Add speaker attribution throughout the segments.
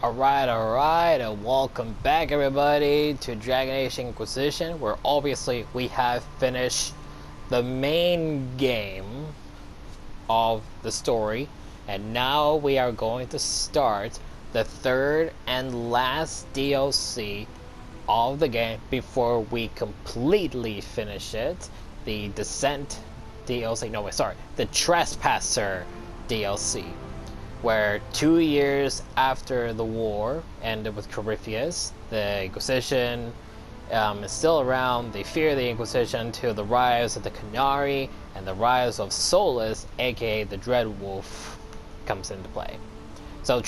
Speaker 1: Alright, and welcome back everybody to Dragon Age Inquisition, where obviously we have finished the main game of the story, and now we are going to start the third and last DLC of the game before we completely finish it. The Descent DLC, the Trespasser DLC. Where 2 years after the war ended with Corypheus, the Inquisition is still around. They fear the Inquisition until the rise of the Canary and the rise of Solus, aka the Dread Wolf, comes into play. So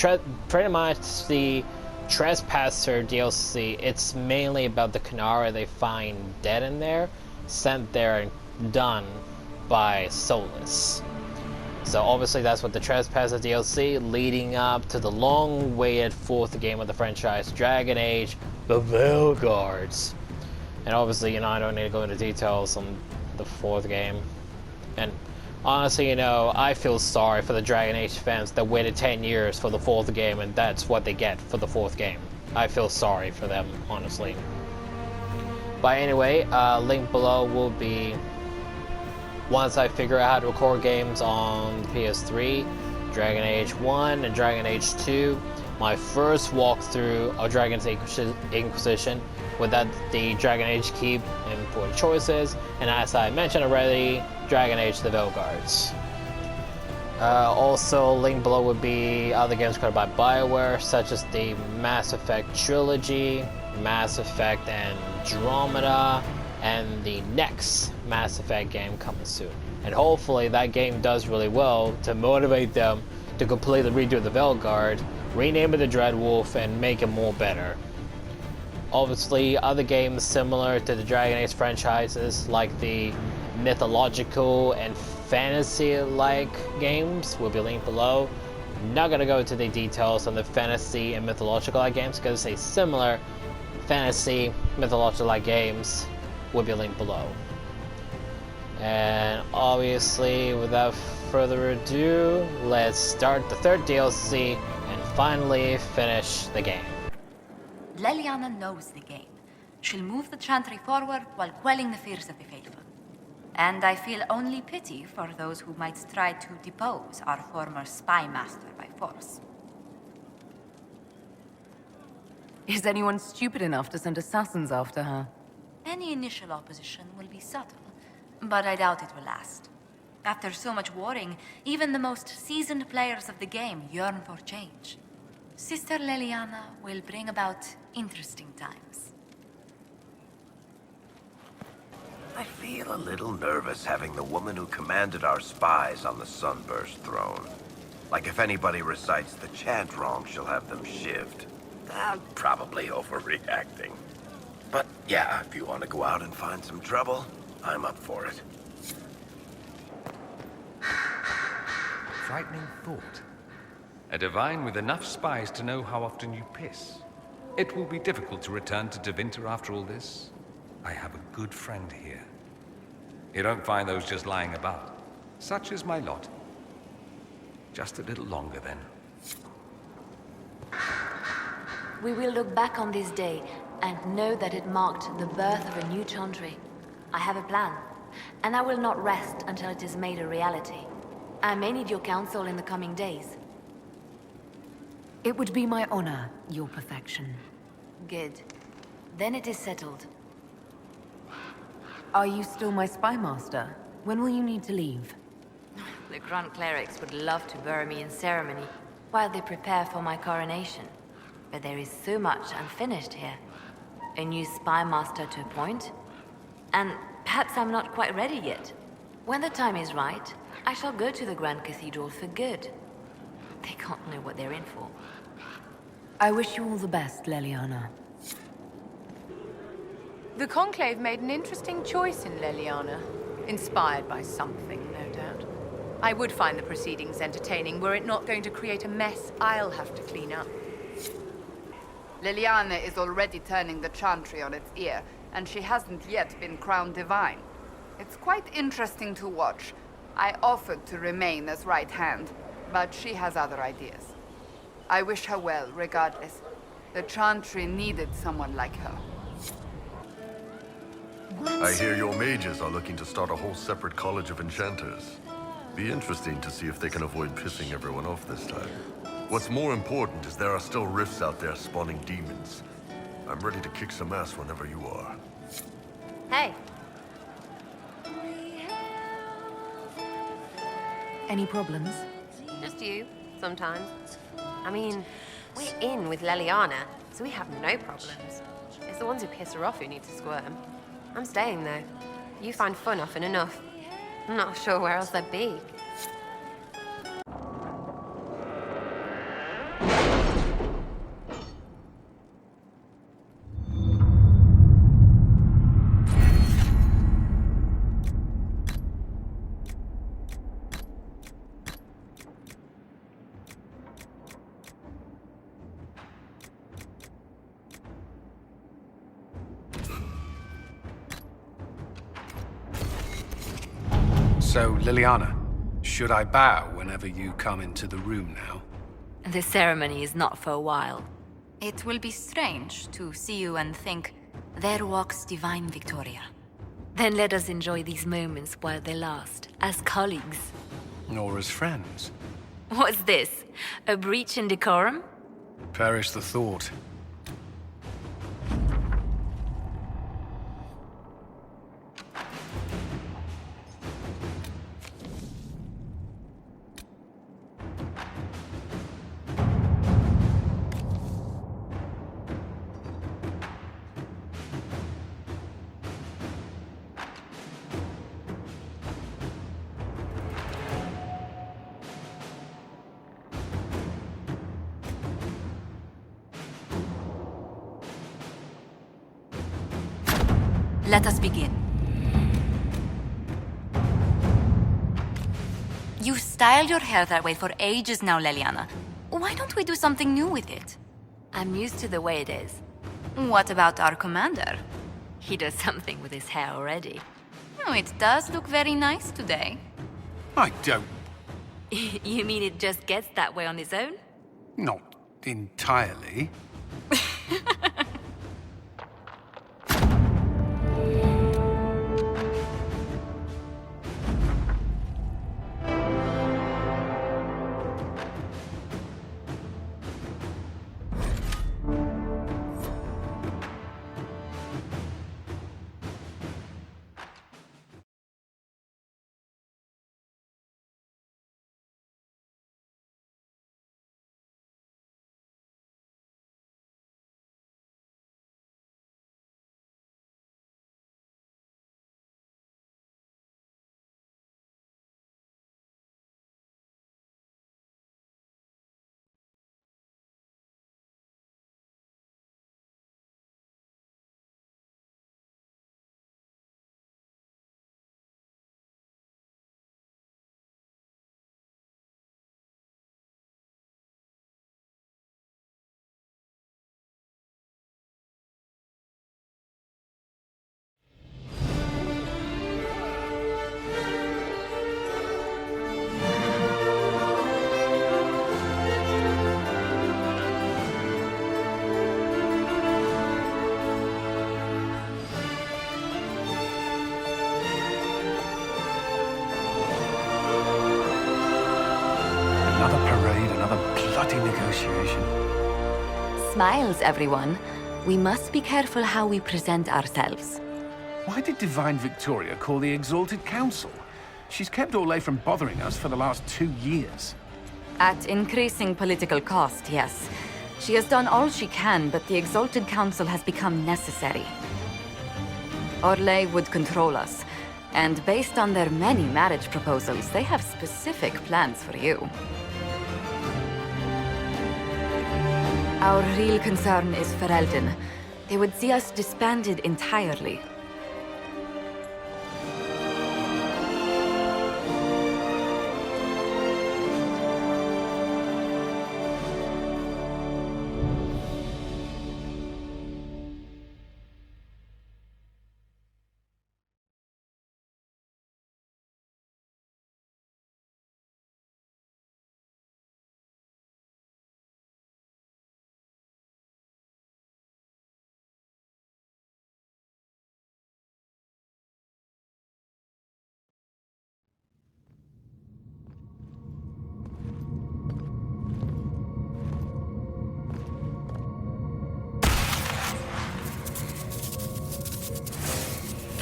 Speaker 1: pretty much the Trespasser DLC, it's mainly about the Canary they find dead in there, sent there and done by Solus. So obviously that's what the Trespasser DLC, leading up to the long-awaited fourth game of the franchise, Dragon Age: The Veilguards. And obviously, I don't need to go into details on the fourth game. And honestly, I feel sorry for the Dragon Age fans that waited 10 years for the fourth game, and that's what they get for the fourth game. I feel sorry for them, honestly. But anyway, link below will be once I figure out how to record games on the PS3, Dragon Age 1 and Dragon Age 2, my first walkthrough of Dragon Age Inquisition without the Dragon Age Keep and important choices, and as I mentioned already, Dragon Age: The Veilguards. Also, link below would be other games created by BioWare, such as the Mass Effect Trilogy, Mass Effect Andromeda, and the next Mass Effect game coming soon. And hopefully that game does really well to motivate them to completely redo the Veilguard, rename it the Dread Wolf, and make it more better. Obviously, other games similar to the Dragon Age franchises, like the mythological and fantasy-like games, will be linked below. I'm not gonna go into the details on the fantasy and mythological-like games because they similar fantasy, mythological-like games will be linked below. And obviously, without further ado, let's start the third DLC and finally finish the game.
Speaker 2: Leliana knows the game. She'll move the Chantry forward while quelling the fears of the faithful. And I feel only pity for those who might try to depose our former spy master by force.
Speaker 3: Is anyone stupid enough to send assassins after her?
Speaker 2: Any initial opposition will be subtle, but I doubt it will last. After so much warring, even the most seasoned players of the game yearn for change. Sister Leliana will bring about interesting times.
Speaker 4: I feel a little nervous having the woman who commanded our spies on the Sunburst throne. Like if anybody recites the chant wrong, she'll have them shivved. I'm probably overreacting. But yeah, if you want to go out and find some trouble, I'm up for it.
Speaker 5: Frightening thought. A divine with enough spies to know how often you piss. It will be difficult to return to Devinter after all this. I have a good friend here. You don't find those just lying about. Such is my lot. Just a little longer then.
Speaker 6: We will look back on this day and know that it marked the birth of a new Chantry. I have a plan, and I will not rest until it is made a reality. I may need your counsel in the coming days.
Speaker 3: It would be my honor, your perfection.
Speaker 6: Good. Then it is settled.
Speaker 3: Are you still my spy master? When will you need to leave?
Speaker 6: The Grunt clerics would love to bury me in ceremony while they prepare for my coronation. But there is so much unfinished here. A new spy master to appoint, and perhaps I'm not quite ready yet. When the time is right, I shall go to the Grand Cathedral for good. They can't know what they're in for.
Speaker 3: I wish you all the best, Leliana.
Speaker 7: The Conclave made an interesting choice in Leliana. Inspired by something, no doubt. I would find the proceedings entertaining were it not going to create a mess I'll have to clean up.
Speaker 8: Leliana is already turning the Chantry on its ear, and she hasn't yet been crowned divine. It's quite interesting to watch. I offered to remain as right hand, but she has other ideas. I wish her well, regardless. The Chantry needed someone like her.
Speaker 9: I hear your mages are looking to start a whole separate college of enchanters. Be interesting to see if they can avoid pissing everyone off this time. What's more important is there are still rifts out there spawning demons. I'm ready to kick some ass whenever you are.
Speaker 6: Hey,
Speaker 3: Any problems?
Speaker 10: Just you, sometimes. I mean, we're in with Leliana, so we have no problems. It's the ones who piss her off who need to squirm. I'm staying, though. You find fun often enough. I'm not sure where else I'd be.
Speaker 11: So, Liliana, should I bow whenever you come into the room now?
Speaker 2: The ceremony is not for a while. It will be strange to see you and think, there walks divine Victoria. Then let us enjoy these moments while they last, as colleagues.
Speaker 11: Nor as friends?
Speaker 2: What's this? A breach in decorum?
Speaker 11: Perish the thought.
Speaker 2: Let us begin. You've styled your hair that way for ages now, Leliana. Why don't we do something new with it?
Speaker 6: I'm used to the way it is.
Speaker 2: What about our commander?
Speaker 6: He does something with his hair already.
Speaker 2: Oh, it does look very nice today.
Speaker 11: I don't...
Speaker 6: You mean it just gets that way on its own?
Speaker 11: not entirely. Another parade, another bloody negotiation.
Speaker 2: Smiles, everyone. We must be careful how we present ourselves.
Speaker 11: Why did Divine Victoria call the Exalted Council? She's kept Orlais from bothering us for the last 2 years.
Speaker 2: At increasing political cost, yes. She has done all she can, but the Exalted Council has become necessary. Orlais would control us, and based on their many marriage proposals, they have specific plans for you. Our real concern is Ferelden. They would see us disbanded entirely.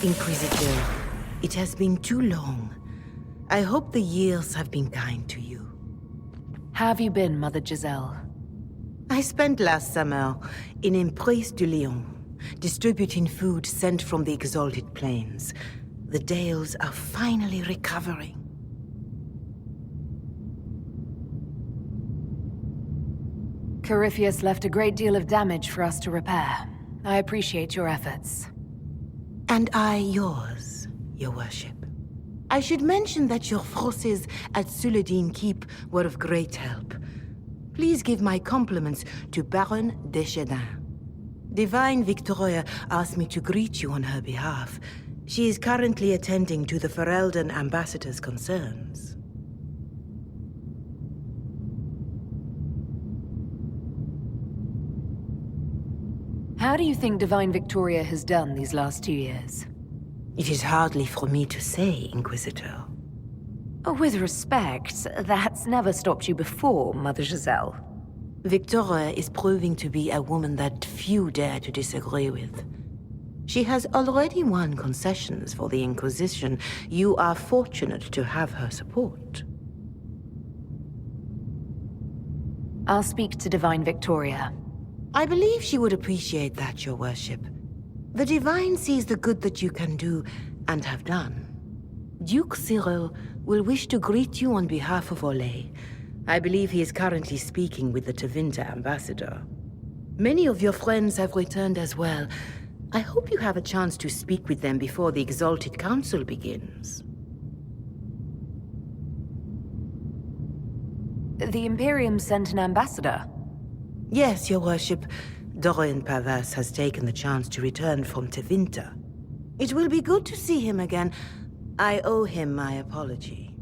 Speaker 12: Inquisitor, it has been too long. I hope the years have been kind to you.
Speaker 3: How have you been, Mother Giselle?
Speaker 12: I spent last summer in Emprise de Lyon, distributing food sent from the Exalted Plains. The Dales are finally recovering.
Speaker 3: Corypheus left a great deal of damage for us to repair. I appreciate your efforts.
Speaker 12: And I yours, Your Worship. I should mention that your forces at Suladin Keep were of great help. Please give my compliments to Baron Deschedin. Divine Victoria asked me to greet you on her behalf. She is currently attending to the Ferelden ambassador's concerns.
Speaker 3: How do you think Divine Victoria has done these last 2 years?
Speaker 12: It is hardly for me to say, Inquisitor.
Speaker 3: With respect, that's never stopped you before, Mother Giselle.
Speaker 12: Victoria is proving to be a woman that few dare to disagree with. She has already won concessions for the Inquisition. You are fortunate to have her support.
Speaker 3: I'll speak to Divine Victoria.
Speaker 12: I believe she would appreciate that, Your Worship. The Divine sees the good that you can do, and have done. Duke Cyril will wish to greet you on behalf of Olay. I believe he is currently speaking with the Tevinter ambassador. Many of your friends have returned as well. I hope you have a chance to speak with them before the Exalted Council begins.
Speaker 3: The Imperium sent an ambassador?
Speaker 12: Yes, Your Worship. Dorian Pavas has taken the chance to return from Tevinter. It will be good to see him again. I owe him my apology.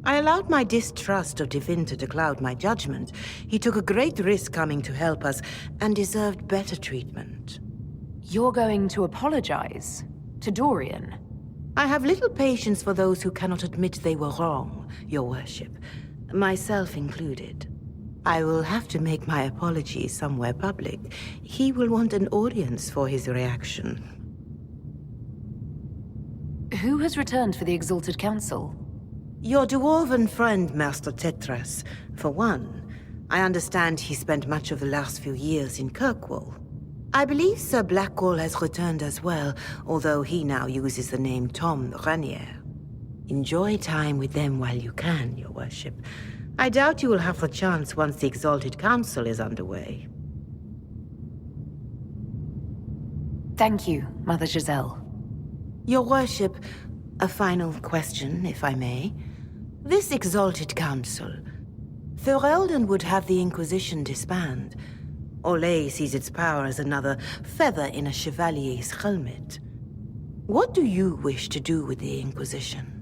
Speaker 12: I allowed my distrust of Tevinter to cloud my judgment. He took a great risk coming to help us, and deserved better treatment.
Speaker 3: You're going to apologize? To Dorian?
Speaker 12: I have little patience for those who cannot admit they were wrong, Your Worship. Myself included. I will have to make my apology somewhere public. He will want an audience for his reaction.
Speaker 3: Who has returned for the Exalted Council?
Speaker 12: Your dwarven friend, Master Tetras, for one. I understand he spent much of the last few years in Kirkwall. I believe Sir Blackwall has returned as well, although he now uses the name Tom Ranier. Enjoy time with them while you can, Your Worship. I doubt you will have the chance once the Exalted Council is underway.
Speaker 3: Thank you, Mother Giselle.
Speaker 12: Your Worship, a final question, if I may. This Exalted Council, Ferelden would have the Inquisition disband. Olay sees its power as another feather in a chevalier's helmet. What do you wish to do with the Inquisition?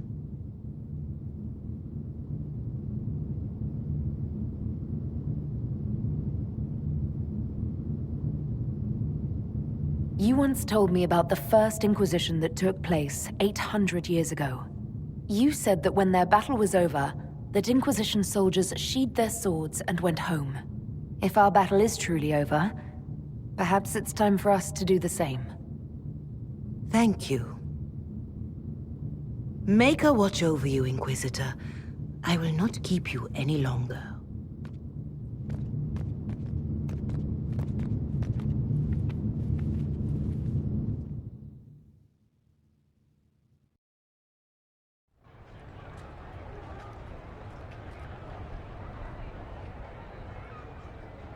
Speaker 3: You once told me about the first Inquisition that took place 800 years ago. You said that when their battle was over, that Inquisition soldiers sheathed their swords and went home. If our battle is truly over, perhaps it's time for us to do the same.
Speaker 12: Thank you. Maker watch over you, Inquisitor. I will not keep you any longer.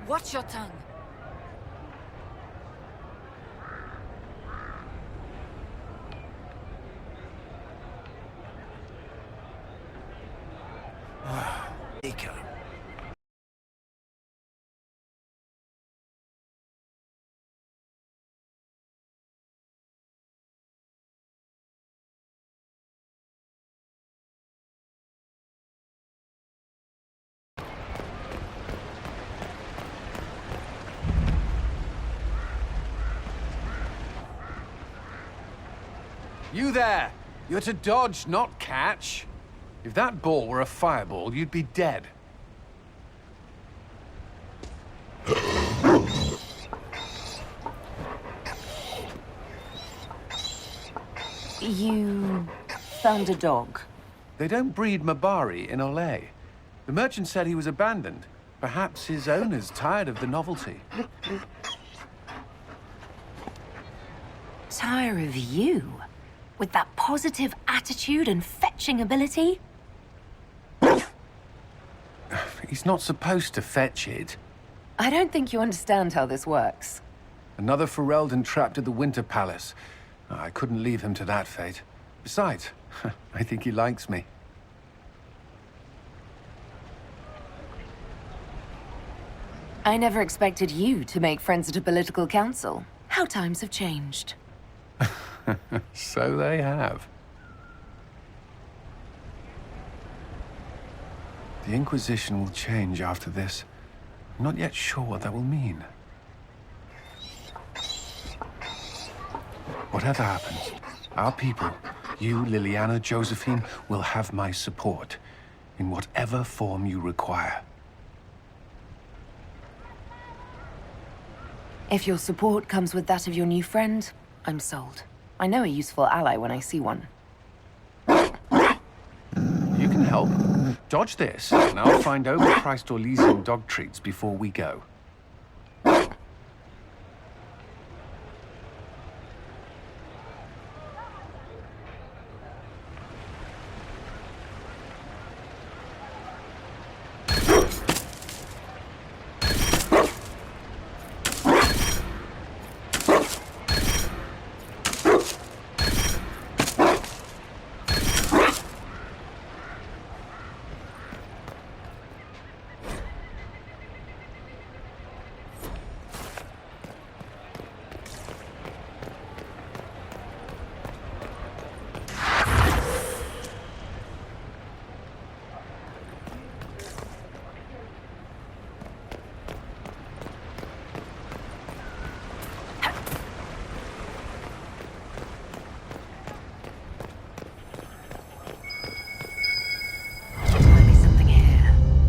Speaker 2: Watch your tongue.
Speaker 4: Maker.
Speaker 11: You there! You're to dodge, not catch. If that ball were a fireball, you'd be dead.
Speaker 3: You found a dog.
Speaker 11: They don't breed Mabari in Olay. The merchant said he was abandoned. Perhaps his owner's tired of the novelty.
Speaker 3: Tire of you? With that positive attitude and fetching ability?
Speaker 11: He's not supposed to fetch it.
Speaker 3: I don't think you understand how this works.
Speaker 11: Another Ferelden trapped at the Winter Palace. I couldn't leave him to that fate. Besides, I think he likes me.
Speaker 3: I never expected you to make friends at a political council. How times have changed.
Speaker 11: So they have. The Inquisition will change after this. I'm not yet sure what that will mean. Whatever happens, our people, you, Liliana, Josephine, will have my support in whatever form you require.
Speaker 3: If your support comes with that of your new friend, I'm sold. I know a useful ally when I see one.
Speaker 11: You can help. Dodge this, and I'll find overpriced Orlesian dog treats before we go.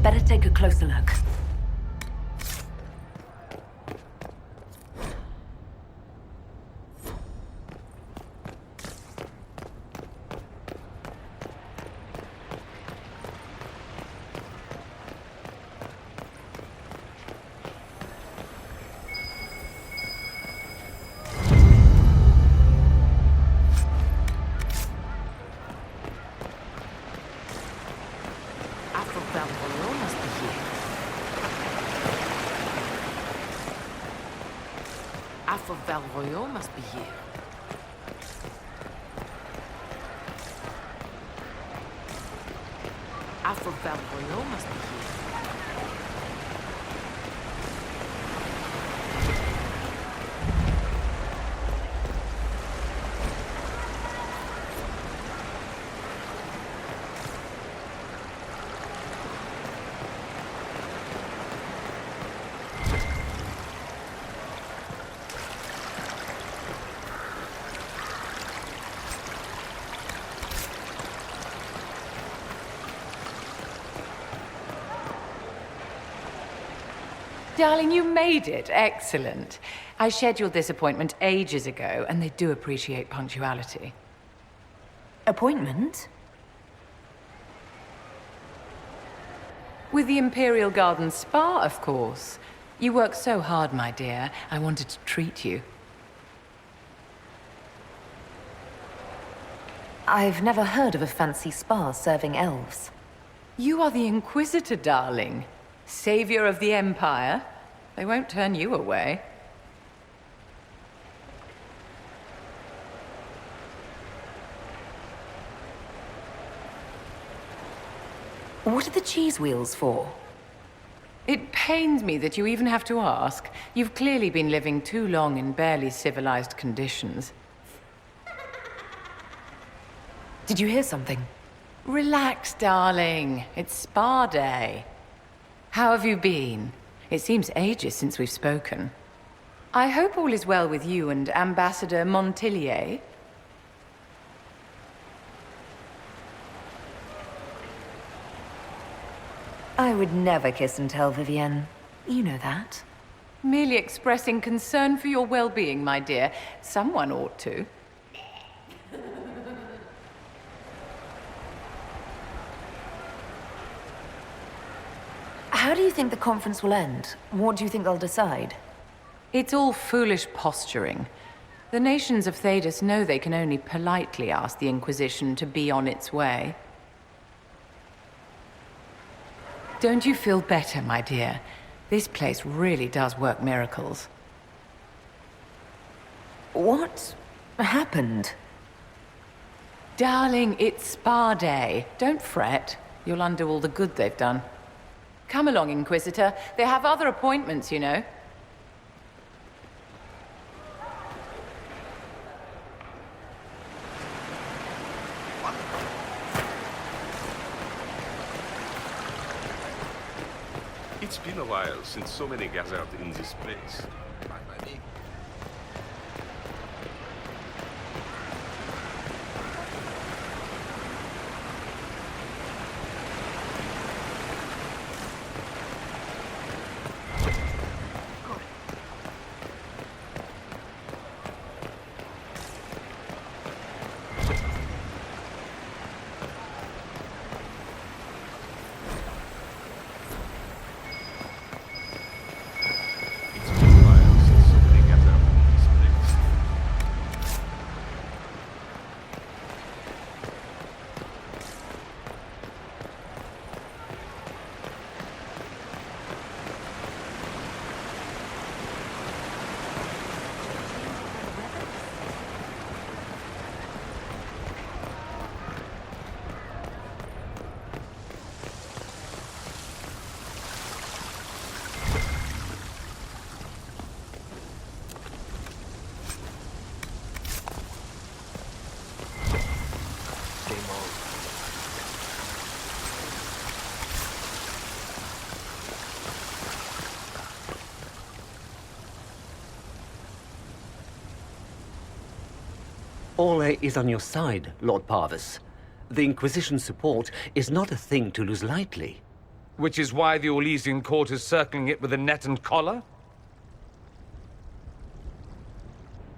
Speaker 3: Better take a closer look.
Speaker 13: Valroyo must be here. Afro Valroyo must be here.
Speaker 7: Darling, you made it. Excellent. I scheduled this appointment ages ago, and they do appreciate punctuality.
Speaker 3: Appointment?
Speaker 7: With the Imperial Garden Spa, of course. You work so hard, my dear. I wanted to treat you.
Speaker 3: I've never heard of a fancy spa serving elves.
Speaker 7: You are the Inquisitor, darling. Savior of the Empire. They won't turn you away.
Speaker 3: What are the cheese wheels for?
Speaker 7: It pains me that you even have to ask. You've clearly been living too long in barely civilized conditions.
Speaker 3: Did you hear something?
Speaker 7: Relax, darling. It's spa day. How have you been? It seems ages since we've spoken. I hope all is well with you and Ambassador Montillier.
Speaker 3: I would never kiss and tell, Vivienne. You know that.
Speaker 7: Merely expressing concern for your well-being, my dear. Someone ought to.
Speaker 3: How do you think the conference will end? What do you think they'll decide?
Speaker 7: It's all foolish posturing. The nations of Thedas know they can only politely ask the Inquisition to be on its way. Don't you feel better, my dear? This place really does work miracles.
Speaker 3: What happened?
Speaker 7: Darling, it's Spa Day. Don't fret. You'll undo all the good they've done. Come along, Inquisitor. They have other appointments, you know.
Speaker 14: It's been a while since so many gathered in this place.
Speaker 15: Orlais is on your side, Lord Parvis. The Inquisition's support is not a thing to lose lightly.
Speaker 5: Which is why the Orlesian court is circling it with a net and collar?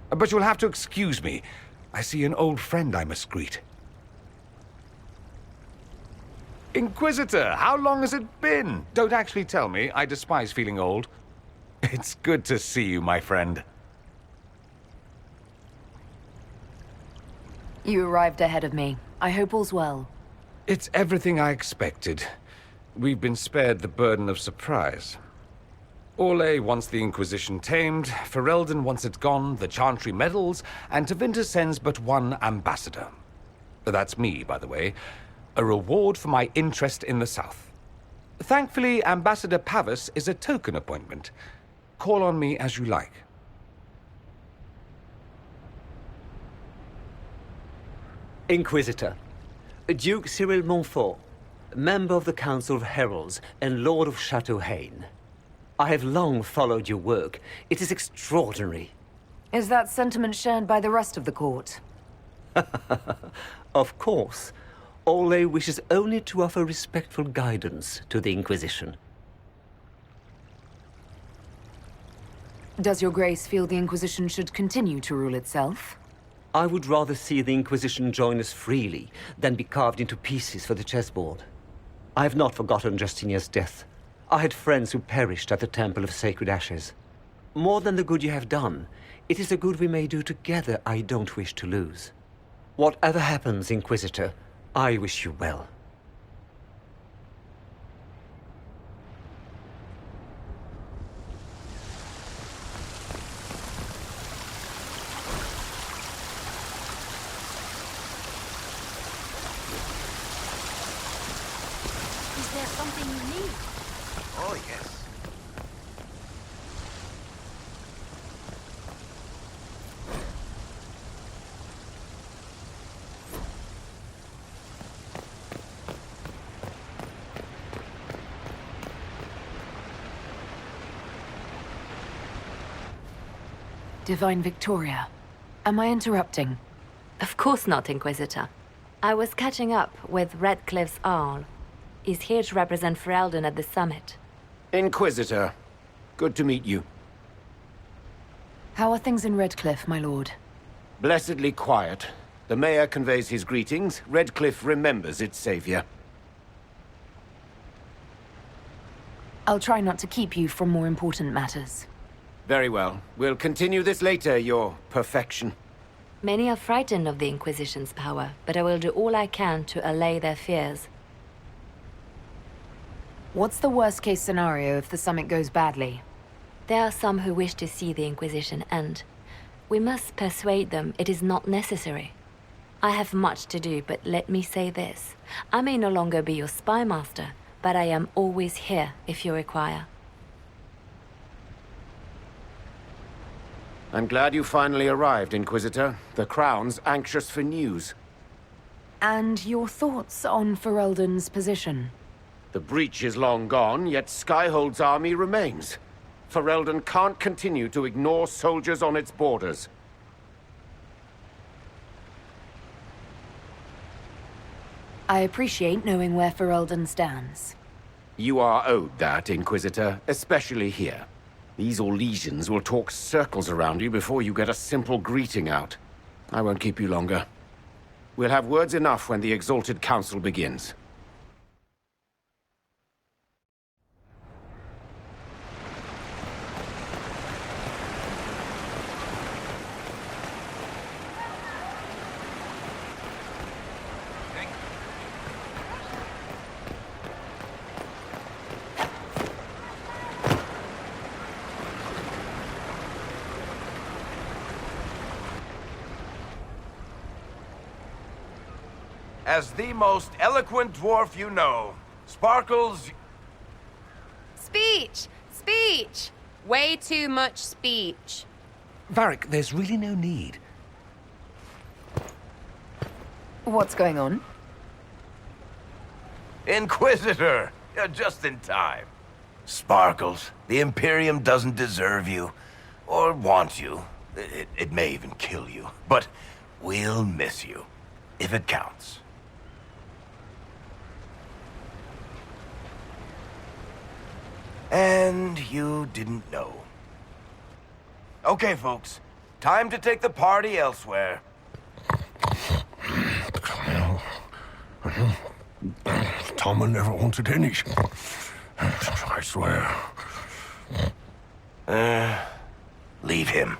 Speaker 5: But you'll have to excuse me. I see an old friend I must greet. Inquisitor, how long has it been? Don't actually tell me. I despise feeling old. It's good to see you, my friend.
Speaker 3: You arrived ahead of me. I hope all's well.
Speaker 5: It's everything I expected. We've been spared the burden of surprise. Orlais wants the Inquisition tamed, Ferelden wants it gone, the Chantry meddles, and Tevinter sends but one ambassador. That's me, by the way. A reward for my interest in the South. Thankfully, Ambassador Pavis is a token appointment. Call on me as you like.
Speaker 15: Inquisitor, Duke Cyril Montfort, member of the Council of Heralds and Lord of Chateau Haine. I have long followed your work. It is extraordinary.
Speaker 3: Is that sentiment shared by the rest of the court?
Speaker 15: Of course. Orlais wishes only to offer respectful guidance to the Inquisition.
Speaker 3: Does your grace feel the Inquisition should continue to rule itself?
Speaker 15: I would rather see the Inquisition join us freely than be carved into pieces for the chessboard. I have not forgotten Justinia's death. I had friends who perished at the Temple of Sacred Ashes. More than the good you have done, it is the good we may do together I don't wish to lose. Whatever happens, Inquisitor, I wish you well.
Speaker 2: Is there something you need?
Speaker 4: Oh, yes.
Speaker 3: Divine Victoria, am I interrupting?
Speaker 6: Of course not, Inquisitor. I was catching up with Redcliffe's Arl. He's here to represent Ferelden at the summit.
Speaker 16: Inquisitor, good to meet you.
Speaker 3: How are things in Redcliffe, my lord?
Speaker 16: Blessedly quiet. The mayor conveys his greetings. Redcliffe remembers its savior.
Speaker 3: I'll try not to keep you from more important matters.
Speaker 16: Very well. We'll continue this later, your perfection.
Speaker 6: Many are frightened of the Inquisition's power, but I will do all I can to allay their fears.
Speaker 3: What's the worst-case scenario if the summit goes badly?
Speaker 6: There are some who wish to see the Inquisition end. We must persuade them it is not necessary. I have much to do, but let me say this. I may no longer be your spy master, but I am always here if you require.
Speaker 16: I'm glad you finally arrived, Inquisitor. The Crown's anxious for news.
Speaker 3: And your thoughts on Ferelden's position?
Speaker 16: The breach is long gone, yet Skyhold's army remains. Ferelden can't continue to ignore soldiers on its borders.
Speaker 3: I appreciate knowing where Ferelden stands.
Speaker 16: You are owed that, Inquisitor, especially here. These Orlesians will talk circles around you before you get a simple greeting out. I won't keep you longer. We'll have words enough when the Exalted Council begins.
Speaker 4: As the most eloquent dwarf you know, Sparkles...
Speaker 10: Speech! Speech! Way too much speech.
Speaker 5: Varric, there's really no need.
Speaker 3: What's going on?
Speaker 4: Inquisitor! You're just in time. Sparkles, the Imperium doesn't deserve you. Or want you. It may even kill you. But we'll miss you. If it counts. And you didn't know. Okay, folks. Time to take the party elsewhere.
Speaker 9: Tama never wanted any. I swear.
Speaker 4: Leave him.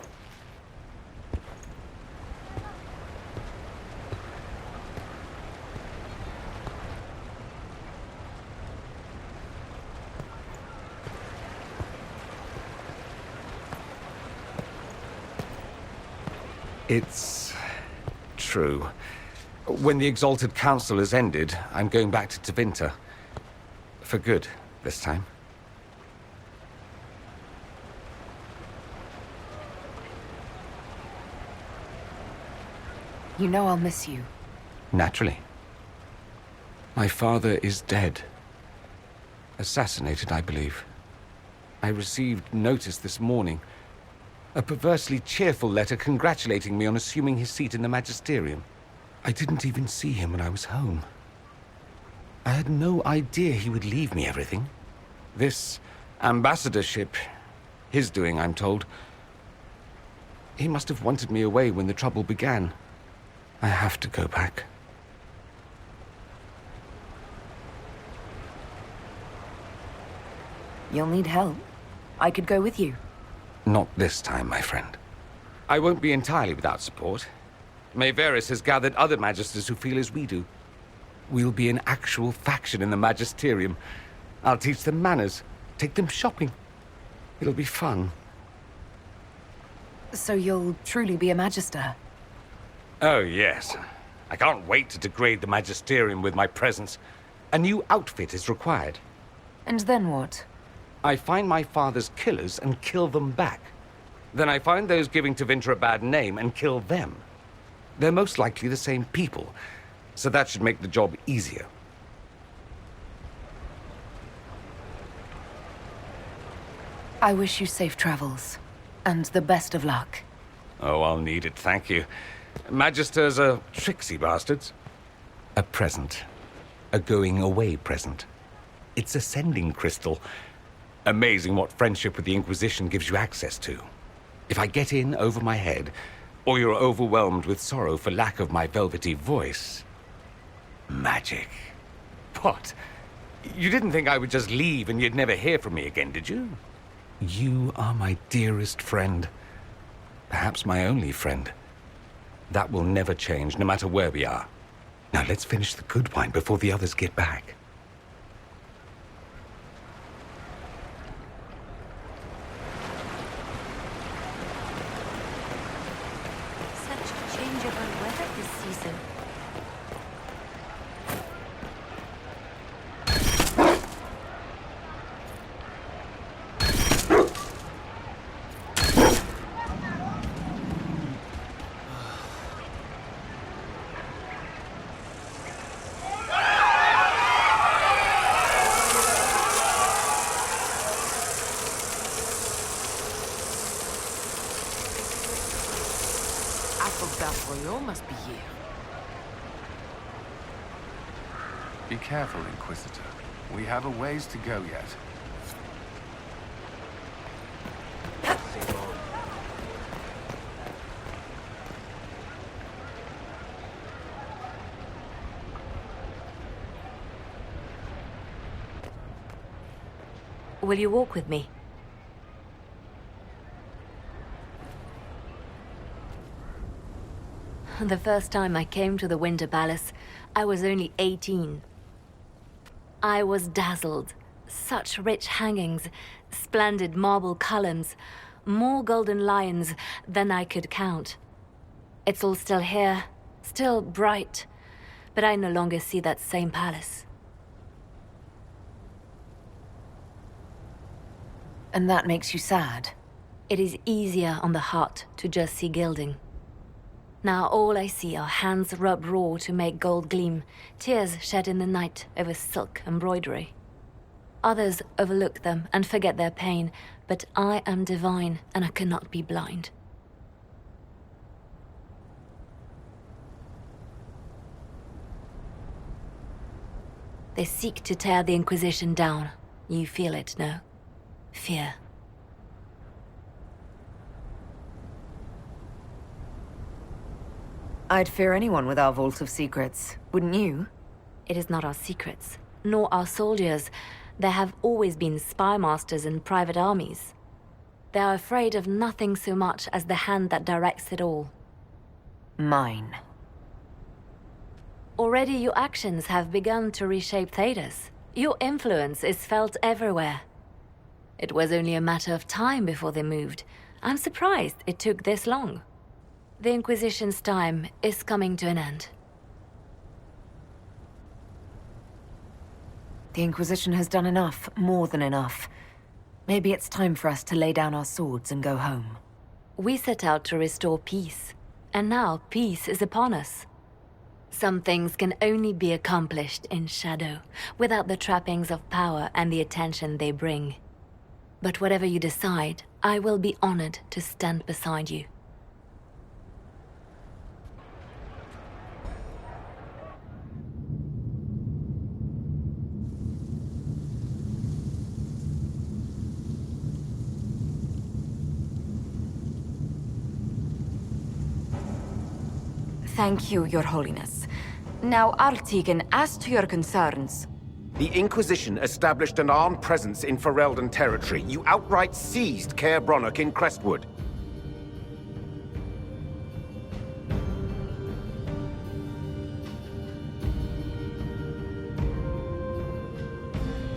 Speaker 5: It's true. When the Exalted Council has ended, I'm going back to Tevinter. For good, this time.
Speaker 3: You know I'll miss you.
Speaker 5: Naturally. My father is dead. Assassinated, I believe. I received notice this morning. A perversely cheerful letter congratulating me on assuming his seat in the Magisterium. I didn't even see him when I was home. I had no idea he would leave me everything. This ambassadorship, his doing, I'm told. He must have wanted me away when the trouble began. I have to go back.
Speaker 3: You'll need help. I could go with you.
Speaker 5: Not this time, my friend. I won't be entirely without support. Mayveris has gathered other magisters who feel as we do. We'll be an actual faction in the Magisterium. I'll teach them manners, take them shopping. It'll be fun.
Speaker 3: So you'll truly be a Magister?
Speaker 5: Oh, yes. I can't wait to degrade the Magisterium with my presence. A new outfit is required.
Speaker 3: And then what?
Speaker 5: I find my father's killers and kill them back. Then I find those giving Tevinter a bad name and kill them. They're most likely the same people, so that should make the job easier.
Speaker 3: I wish you safe travels, and the best of luck.
Speaker 5: Oh, I'll need it, thank you. Magisters are tricksy bastards. A present. A going-away present. It's a sending crystal. Amazing what friendship with the Inquisition gives you access to. If I get in over my head, or you're overwhelmed with sorrow for lack of my velvety voice... magic. What? You didn't think I would just leave and you'd never hear from me again, did you? You are my dearest friend. Perhaps my only friend. That will never change, no matter where we are. Now let's finish the good wine before the others get back.
Speaker 6: Such changeable weather this season.
Speaker 13: Belvoyo must be here.
Speaker 11: Be careful, Inquisitor. We have a ways to go yet.
Speaker 6: Will you walk with me? The first time I came to the Winter Palace, I was only 18. I was dazzled. Such rich hangings, splendid marble columns, more golden lions than I could count. It's all still here, still bright, but I no longer see that same palace.
Speaker 3: And that makes you sad?
Speaker 6: It is easier on the heart to just see gilding. Now all I see are hands rubbed raw to make gold gleam, tears shed in the night over silk embroidery. Others overlook them and forget their pain, but I am divine and I cannot be blind. They seek to tear the Inquisition down. You feel it, no? Fear.
Speaker 3: I'd fear anyone with our Vault of Secrets, wouldn't you?
Speaker 6: It is not our secrets, nor our soldiers. There have always been spy masters and private armies. They are afraid of nothing so much as the hand that directs it all.
Speaker 3: Mine.
Speaker 6: Already your actions have begun to reshape Thedas. Your influence is felt everywhere. It was only a matter of time before they moved. I'm surprised it took this long. The Inquisition's time is coming to an end.
Speaker 3: The Inquisition has done enough, more than enough. Maybe it's time for us to lay down our swords and go home.
Speaker 6: We set out to restore peace, and now peace is upon us. Some things can only be accomplished in shadow, without the trappings of power and the attention they bring. But whatever you decide, I will be honored to stand beside you.
Speaker 17: Thank you, Your Holiness. Now, Artigan, as to your concerns.
Speaker 16: The Inquisition established an armed presence in Ferelden territory. You outright seized Caer Bronach in Crestwood.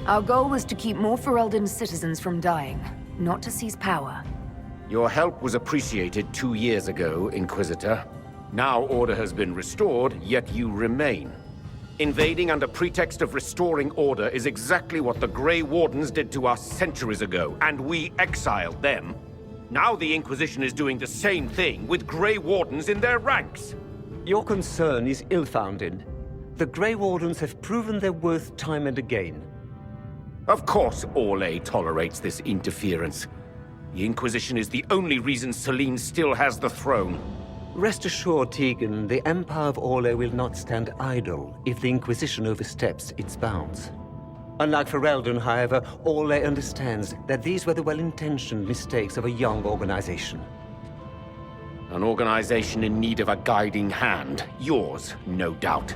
Speaker 3: Our goal was to keep more Ferelden citizens from dying, not to seize power.
Speaker 16: Your help was appreciated 2 years ago, Inquisitor. Now order has been restored, yet you remain. Invading under pretext of restoring order is exactly what the Grey Wardens did to us centuries ago, and we exiled them. Now the Inquisition is doing the same thing with Grey Wardens in their ranks.
Speaker 15: Your concern is ill-founded. The Grey Wardens have proven their worth time and again.
Speaker 16: Of course Orlais tolerates this interference. The Inquisition is the only reason Selene still has the throne.
Speaker 15: Rest assured, Tegan, the Empire of Orlais will not stand idle if the Inquisition oversteps its bounds. Unlike Ferelden, however, Orlais understands that these were the well-intentioned mistakes of a young organization.
Speaker 16: An organization in need of a guiding hand. Yours, no doubt.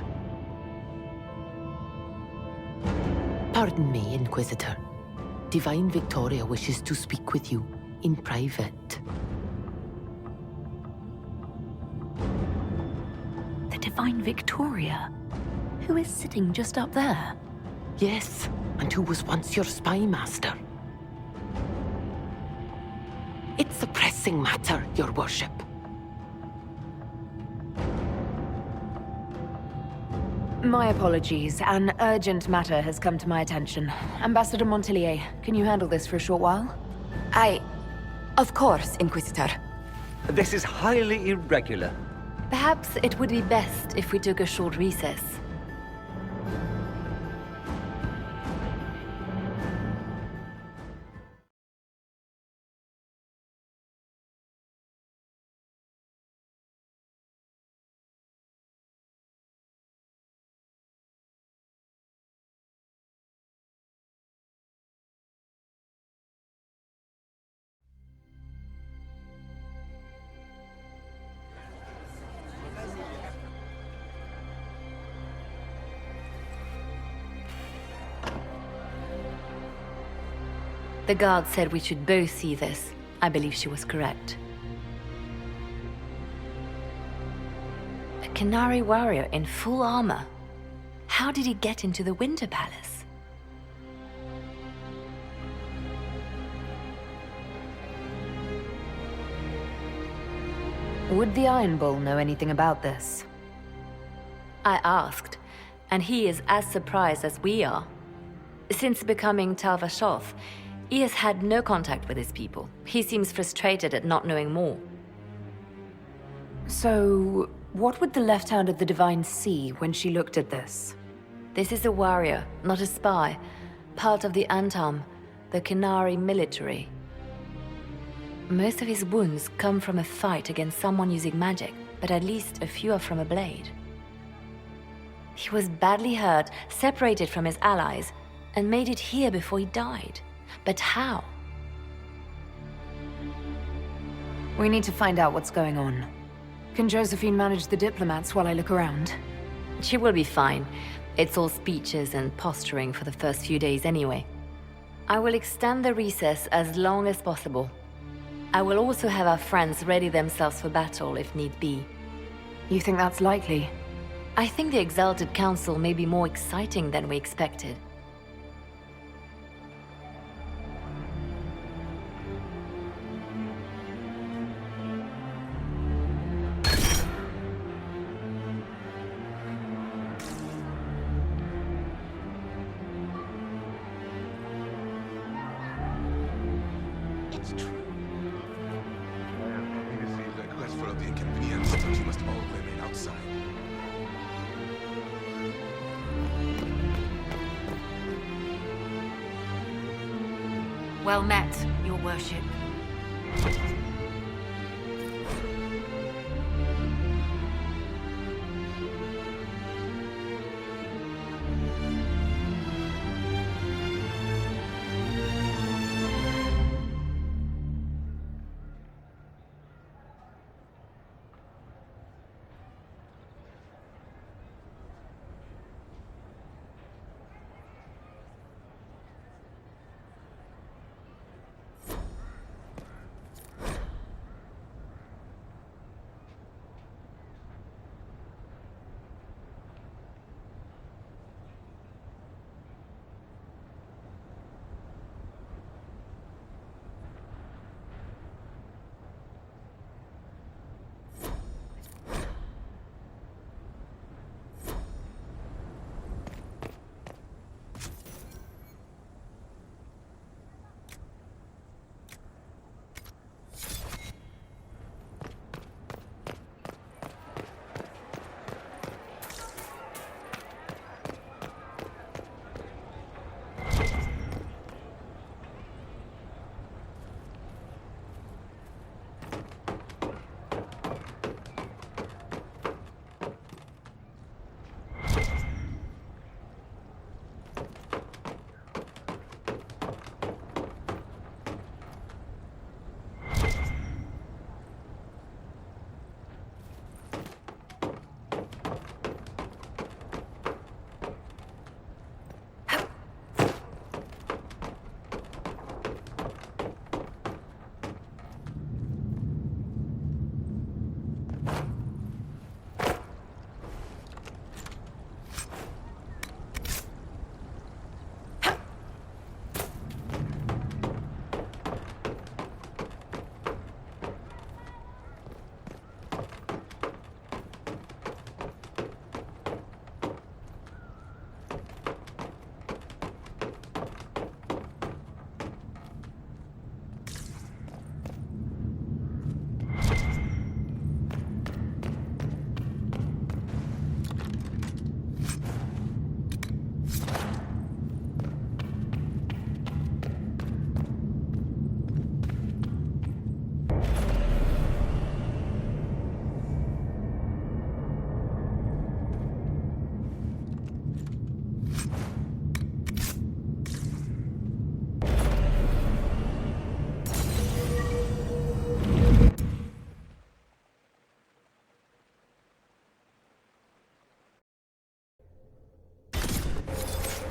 Speaker 12: Pardon me, Inquisitor. Divine Victoria wishes to speak with you in private.
Speaker 3: The Divine Victoria? Who is sitting just up there?
Speaker 12: Yes, and who was once your spy master. It's a pressing matter, your worship.
Speaker 3: My apologies. An urgent matter has come to my attention. Ambassador Montelier, can you handle this for a short while?
Speaker 17: Of course, Inquisitor.
Speaker 15: This is highly irregular.
Speaker 3: Perhaps it would be best if we took a short recess. The guard said we should both see this. I believe she was correct. A Canary warrior in full armor. How did he get into the Winter Palace? Would the Iron Bull know anything about this? I asked, and he is as surprised as we are. Since becoming Tal Vashoth, he has had no contact with his people. He seems frustrated at not knowing more. So, what would the left hand of the Divine see when she looked at this? This is a warrior, not a spy. Part of the Antam, the Canary military. Most of his wounds come from a fight against someone using magic, but at least a few are from a blade. He was badly hurt, separated from his allies, and made it here before he died. But how? We need to find out what's going on. Can Josephine manage the diplomats while I look around? She will be fine. It's all speeches and posturing for the first few days anyway. I will extend the recess as long as possible. I will also have our friends ready themselves for battle if need be. You think that's likely? I think the Exalted Council may be more exciting than we expected.
Speaker 17: Well met, your worship.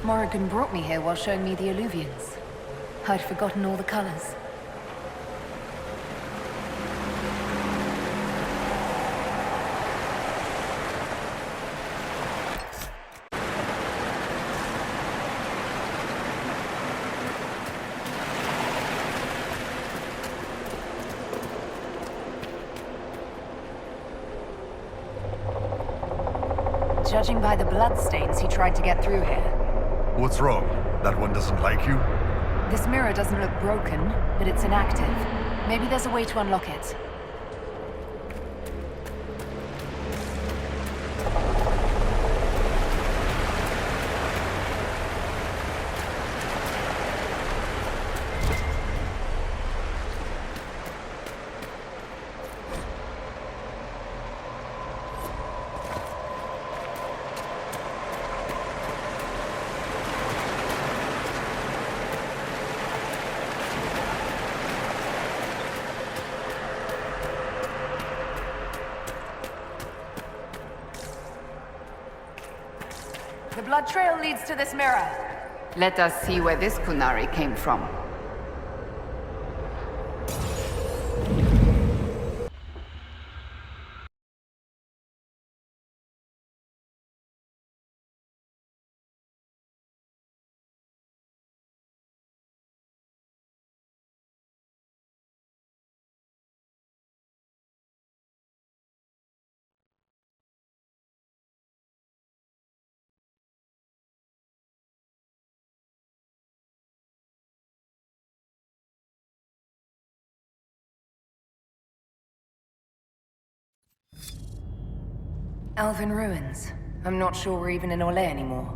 Speaker 3: Morrigan brought me here while showing me the alluvions. I'd forgotten all the colors. Judging by the bloodstains, he tried to get through here.
Speaker 9: What's wrong? That one doesn't like you?
Speaker 3: This mirror doesn't look broken, but it's inactive. Maybe there's a way to unlock it. The blood trail leads to this mirror.
Speaker 8: Let us see where this Kunari came from.
Speaker 3: Elven ruins. I'm not sure we're even in Orlais anymore.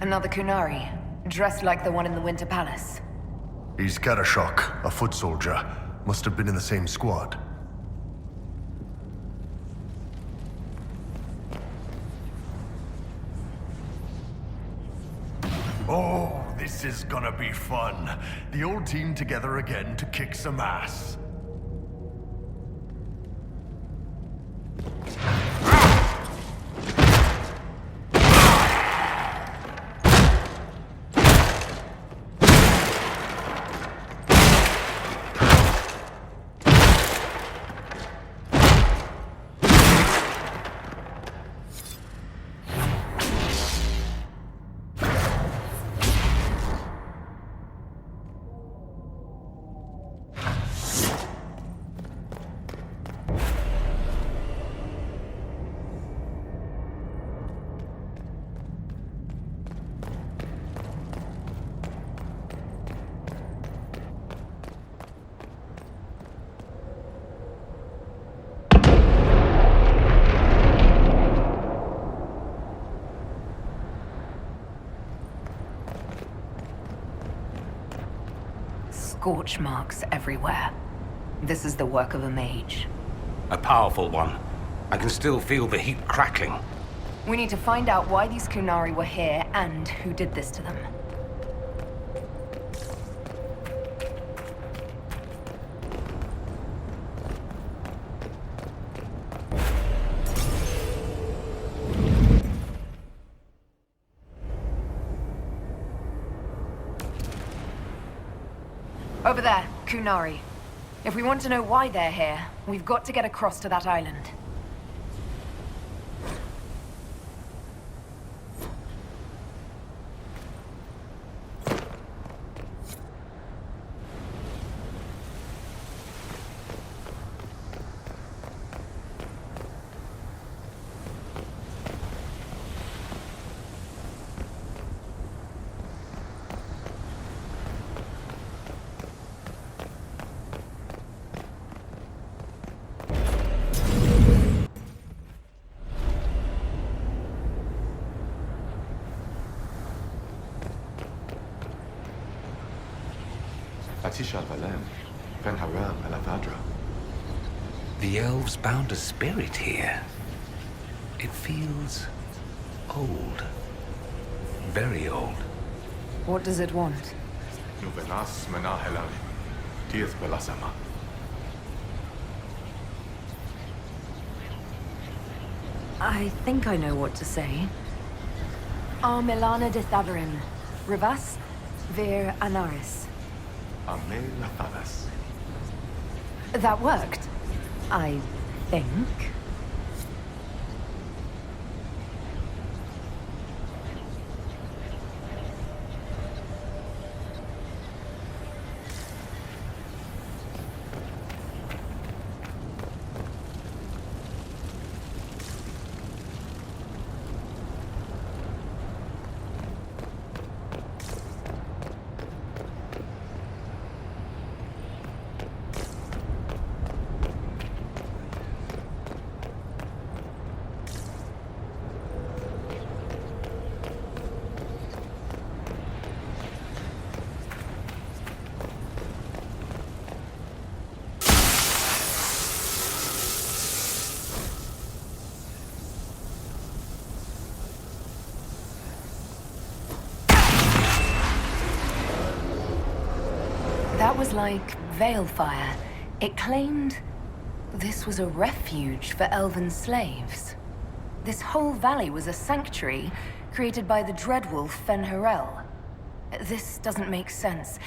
Speaker 3: Another Kunari, dressed like the one in the Winter Palace.
Speaker 9: He's Karashok, a foot soldier. Must have been in the same squad. Oh, this is gonna be fun. The old team together again to kick some ass.
Speaker 3: Scorch marks everywhere. This is the work of a mage.
Speaker 16: A powerful one. I can still feel the heat crackling.
Speaker 3: We need to find out why these Kunari were here and who did this to them. Over there, Kunari. If we want to know why they're here, we've got to get across to that island.
Speaker 5: The elves bound a spirit here. It feels old. Very old.
Speaker 3: What does it want?
Speaker 11: Nuvenas menahelan, tieth belasama.
Speaker 3: I think I know what to say. Milana de Thavarin. Rivas, vir Anaris.
Speaker 11: Ame lathanas.
Speaker 3: That worked. I think. That was like Veilfire. It claimed this was a refuge for elven slaves. This whole valley was a sanctuary created by the dreadwolf Fen'Harel. This doesn't make sense.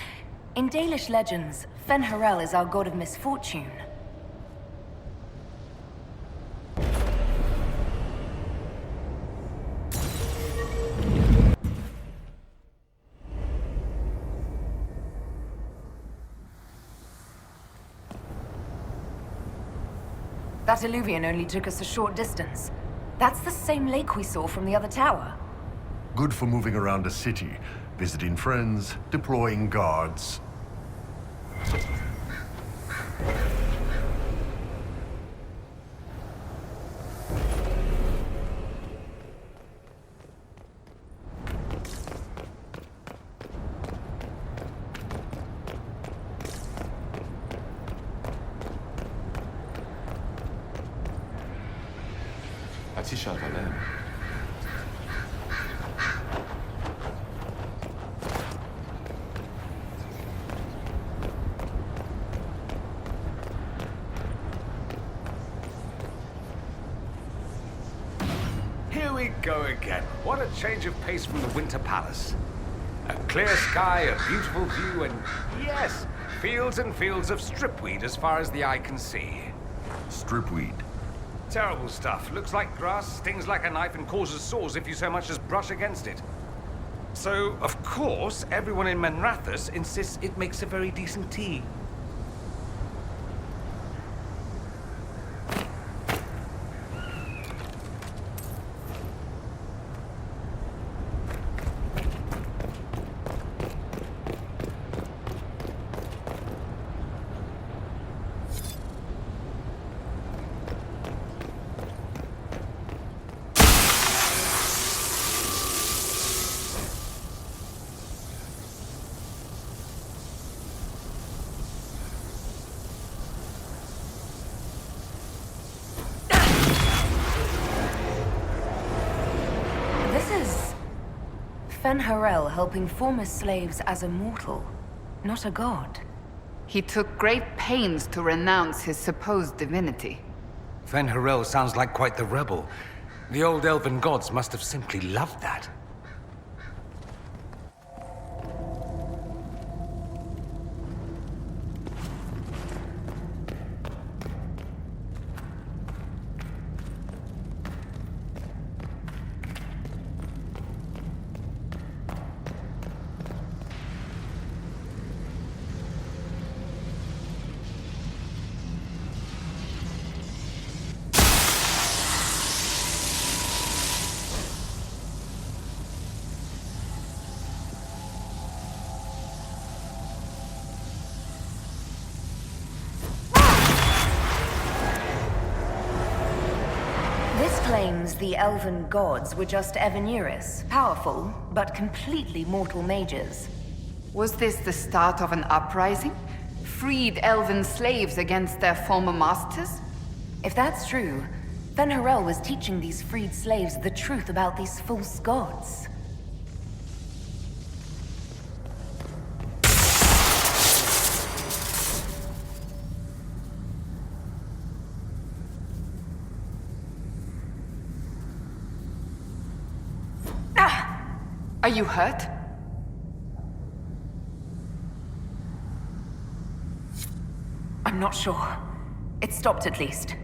Speaker 3: In Dalish legends, Fen'Harel is our god of misfortune. That illuvian only took us a short distance. That's the same lake we saw from the other tower.
Speaker 9: Good for moving around a city, visiting friends, deploying guards.
Speaker 5: Here we go again. What a change of pace from the Winter Palace. A clear sky, a beautiful view, and yes, fields and fields of stripweed as far as the eye can see.
Speaker 9: Stripweed.
Speaker 5: Terrible stuff. Looks like grass, stings like a knife, and causes sores if you so much as brush against it. So, of course, everyone in Manrathus insists it makes a very decent tea.
Speaker 3: Fen'Harel helping former slaves as a mortal, not a god.
Speaker 8: He took great pains to renounce his supposed divinity.
Speaker 5: Fen'Harel sounds like quite the rebel. The old elven gods must have simply loved that.
Speaker 3: Claims the elven gods were just Evaneris, powerful, but completely mortal mages.
Speaker 8: Was this the start of an uprising? Freed elven slaves against their former masters?
Speaker 3: If that's true, Fen'Harel was teaching these freed slaves the truth about these false gods.
Speaker 7: Are you hurt? I'm not sure. It stopped at least.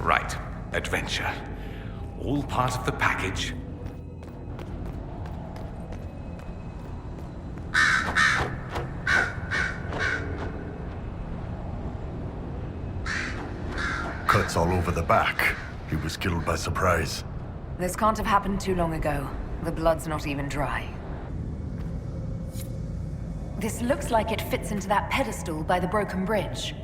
Speaker 5: Right. Adventure. All part of the package.
Speaker 9: Cuts all over the back. He was killed by surprise.
Speaker 3: This can't have happened too long ago. The blood's not even dry. This looks like it fits into that pedestal by the broken bridge.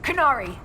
Speaker 3: Kunari!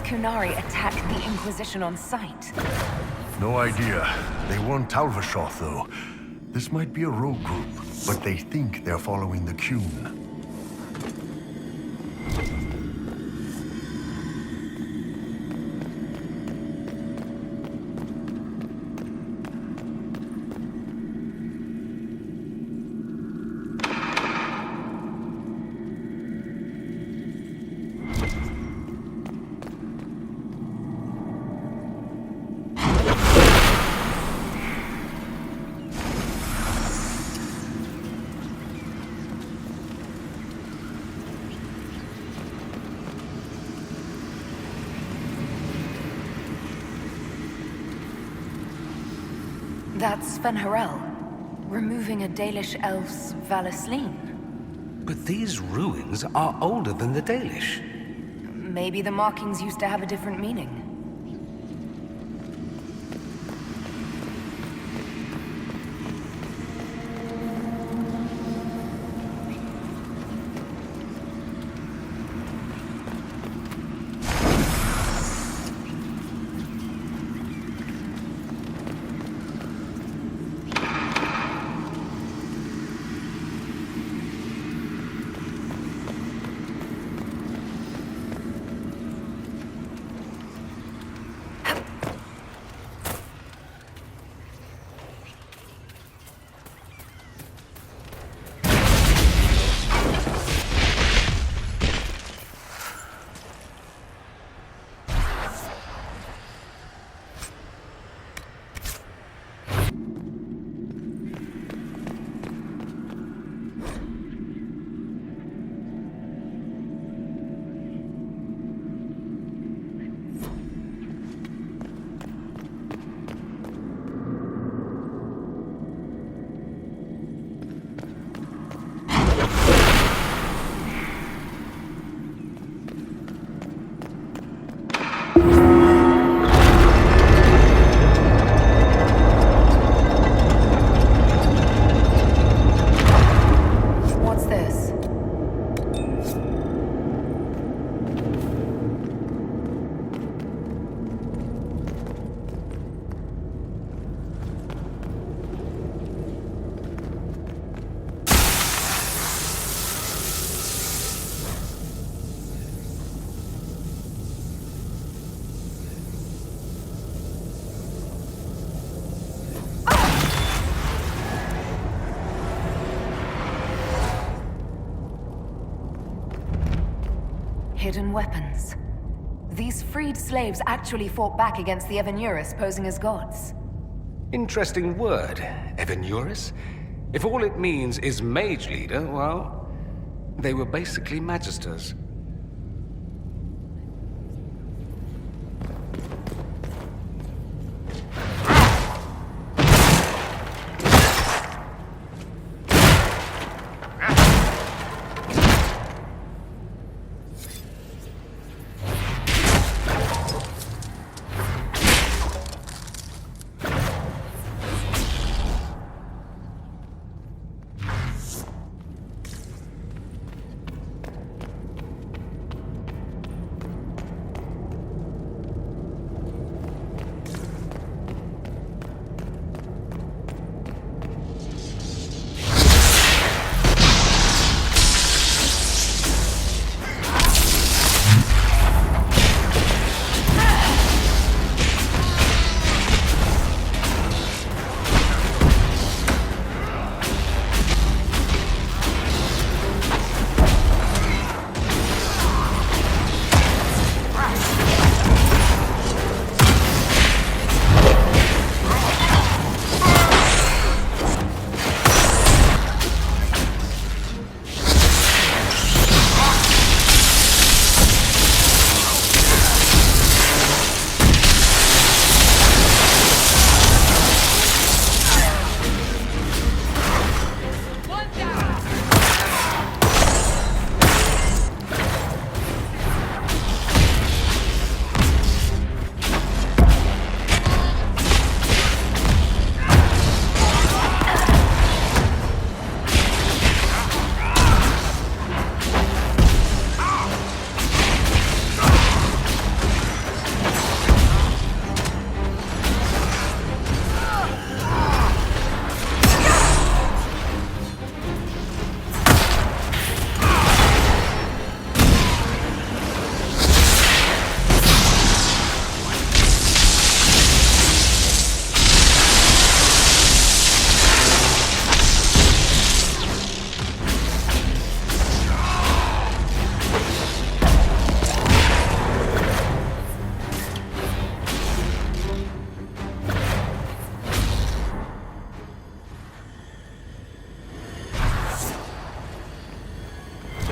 Speaker 3: Kunari attack the Inquisition on sight?
Speaker 9: No idea. They weren't Talvashoth, though. This might be a rogue group, but they think they're following the Qun.
Speaker 3: That's Sven Harel, removing a Dalish elf's Valasleen.
Speaker 5: But these ruins are older than the Dalish.
Speaker 3: Maybe the markings used to have a different meaning. Hidden weapons. These freed slaves actually fought back against the Evenuris posing as gods.
Speaker 5: Interesting word, Evenuris. If all it means is mage leader, well, they were basically magisters.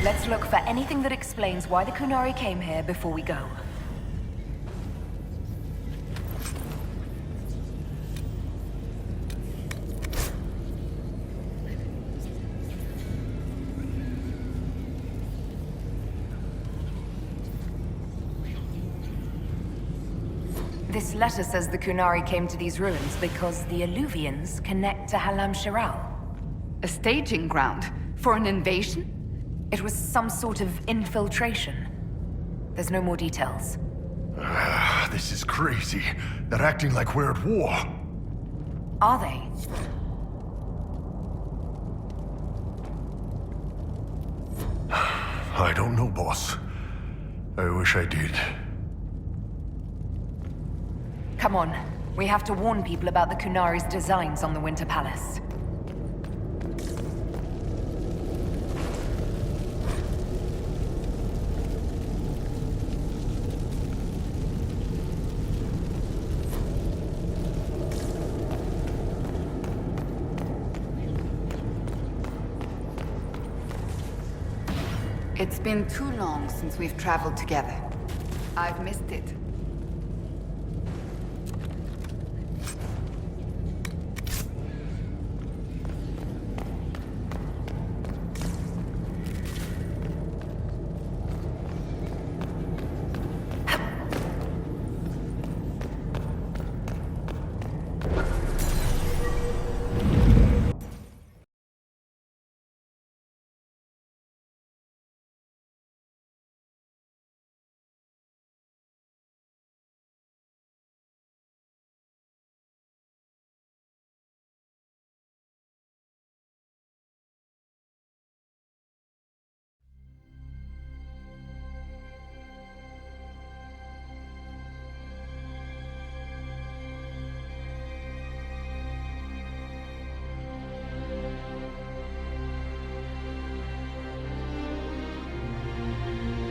Speaker 3: Let's look for anything that explains why the Kunari came here before we go. This letter says the Kunari came to these ruins because the Alluvians connect to Halam Shiral.
Speaker 8: A staging ground for an invasion?
Speaker 3: It was some sort of infiltration. There's no more details.
Speaker 18: This is crazy. They're acting like we're at war.
Speaker 3: Are they?
Speaker 18: I don't know, boss. I wish I did.
Speaker 3: Come on. We have to warn people about the Kunari's designs on the Winter Palace.
Speaker 8: It's been too long since we've traveled together. I've missed it.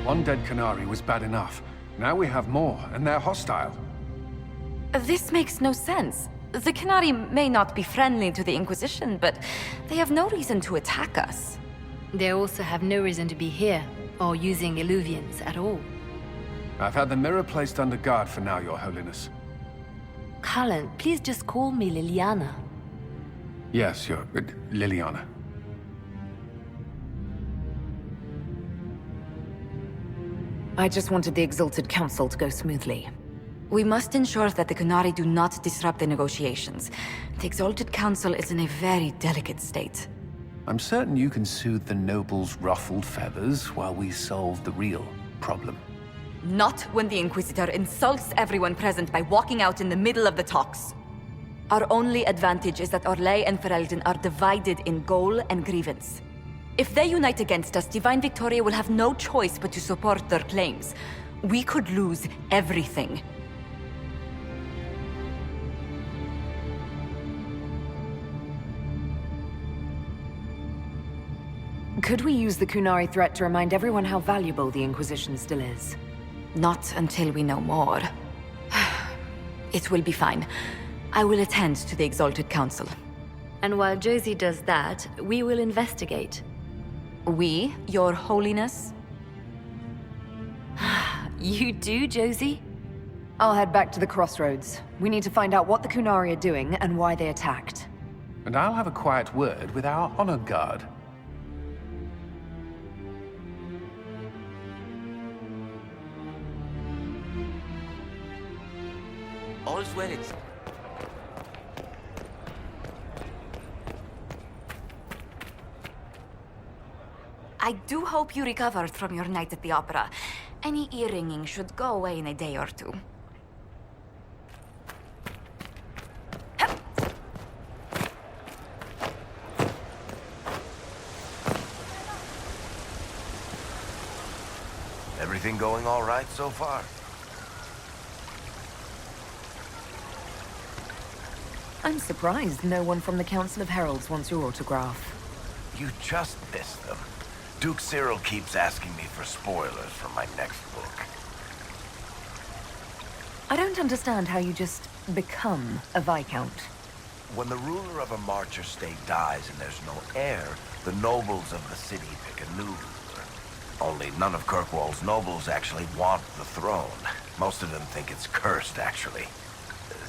Speaker 11: One dead Kunari was bad enough. Now we have more, and they're hostile.
Speaker 17: This makes no sense. The Kunari may not be friendly to the Inquisition, but they have no reason to attack us.
Speaker 19: They also have no reason to be here, or using Illuvians at all.
Speaker 11: I've had the mirror placed under guard for now, Your Holiness.
Speaker 19: Cullen, please just call me Liliana.
Speaker 11: Yes, Your... Liliana.
Speaker 3: I just wanted the Exalted Council to go smoothly.
Speaker 17: We must ensure that the Kunari do not disrupt the negotiations. The Exalted Council is in a very delicate state.
Speaker 11: I'm certain you can soothe the nobles' ruffled feathers while we solve the real problem.
Speaker 17: Not when the Inquisitor insults everyone present by walking out in the middle of the talks. Our only advantage is that Orlais and Ferelden are divided in goal and grievance. If they unite against us, Divine Victoria will have no choice but to support their claims. We could lose everything.
Speaker 3: Could we use the Kunari threat to remind everyone how valuable the Inquisition still is?
Speaker 17: Not until we know more. It will be fine. I will attend to the Exalted Council.
Speaker 19: And while Josie does that, we will investigate.
Speaker 17: We, Your Holiness?
Speaker 19: You do, Josie?
Speaker 3: I'll head back to the crossroads. We need to find out what the Kunari are doing and why they attacked.
Speaker 11: And I'll have a quiet word with our honor guard.
Speaker 20: All's well, it's...
Speaker 17: I do hope you recovered from your night at the opera. Any ear-ringing should go away in a day or two.
Speaker 4: Everything going all right so far?
Speaker 3: I'm surprised no one from the Council of Heralds wants your autograph.
Speaker 4: You just missed them. Duke Cyril keeps asking me for spoilers for my next book.
Speaker 3: I don't understand how you just become a Viscount.
Speaker 4: When the ruler of a Marcher state dies and there's no heir, the nobles of the city pick a new ruler. Only none of Kirkwall's nobles actually want the throne. Most of them think it's cursed, actually.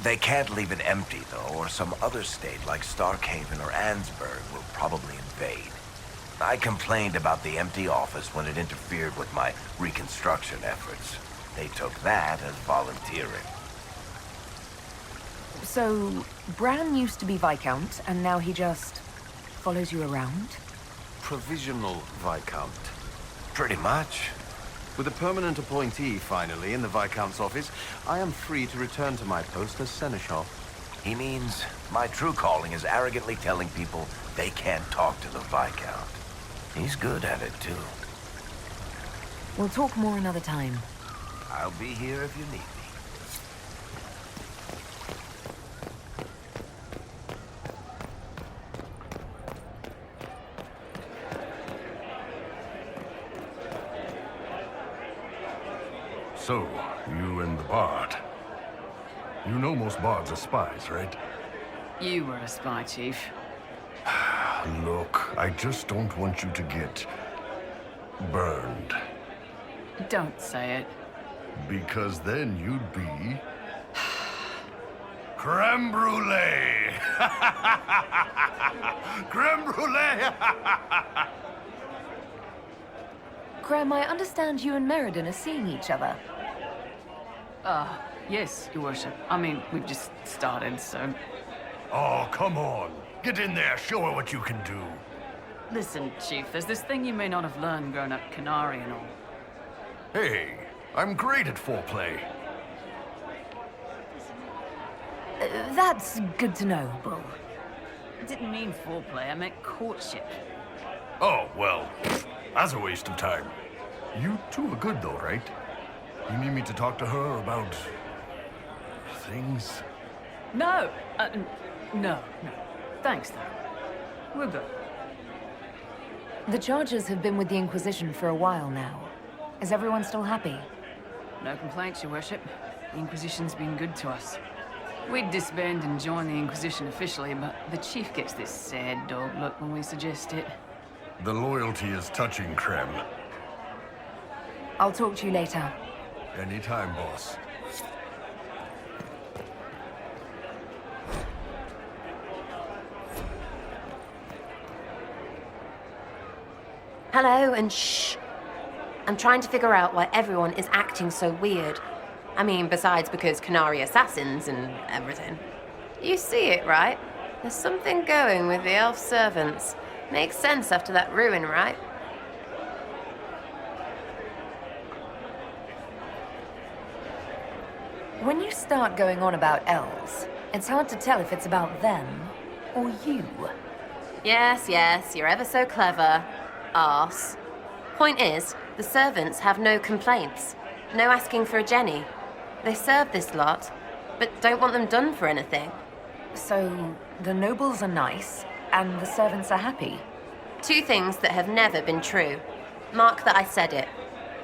Speaker 4: They can't leave it empty, though, or some other state like Starkhaven or Ansburg will probably invade. I complained about the empty office when it interfered with my reconstruction efforts. They took that as volunteering.
Speaker 3: So, Bran used to be Viscount, and now he just follows you around?
Speaker 11: Provisional Viscount.
Speaker 4: Pretty much.
Speaker 11: With a permanent appointee, finally, in the Viscount's office, I am free to return to my post as Seneschal.
Speaker 4: He means my true calling is arrogantly telling people they can't talk to the Viscount. He's good at it, too.
Speaker 3: We'll talk more another time.
Speaker 4: I'll be here if you need me.
Speaker 18: So, you and the Bard. You know most Bards are spies, right?
Speaker 13: You were a spy, Chief.
Speaker 18: Look, I just don't want you to get burned.
Speaker 13: Don't say it.
Speaker 18: Because then you'd be creme brulee. Creme brulee.
Speaker 3: Creme, I understand you and Meriden are seeing each other.
Speaker 13: Yes, Your Worship. I mean, we've just started, so...
Speaker 18: Oh, come on. Get in there, show her what you can do.
Speaker 13: Listen, Chief, there's this thing you may not have learned growing up Canary and all.
Speaker 18: Hey, I'm great at foreplay.
Speaker 3: That's good to know, Bull.
Speaker 13: I didn't mean foreplay, I meant courtship.
Speaker 18: Oh, well, that's a waste of time. You two are good though, right? You need me to talk to her about... things?
Speaker 13: No! No. Thanks, though. We're good.
Speaker 3: The Chargers have been with the Inquisition for a while now. Is everyone still happy?
Speaker 13: No complaints, Your Worship. The Inquisition's been good to us. We'd disband and join the Inquisition officially, but the Chief gets this sad dog look when we suggest it.
Speaker 18: The loyalty is touching, Creme.
Speaker 3: I'll talk to you later.
Speaker 18: Anytime, boss.
Speaker 10: Hello, and shh. I'm trying to figure out why everyone is acting so weird. I mean, besides because Canary assassins and everything. You see it, right? There's something going with the elf servants. Makes sense after that ruin, right?
Speaker 3: When you start going on about elves, it's hard to tell if it's about them or you.
Speaker 10: Yes, you're ever so clever. Arse. Point is, the servants have no complaints. No asking for a Jenny. They serve this lot, but don't want them done for anything.
Speaker 3: So, the nobles are nice, and the servants are happy?
Speaker 10: Two things that have never been true. Mark that I said it.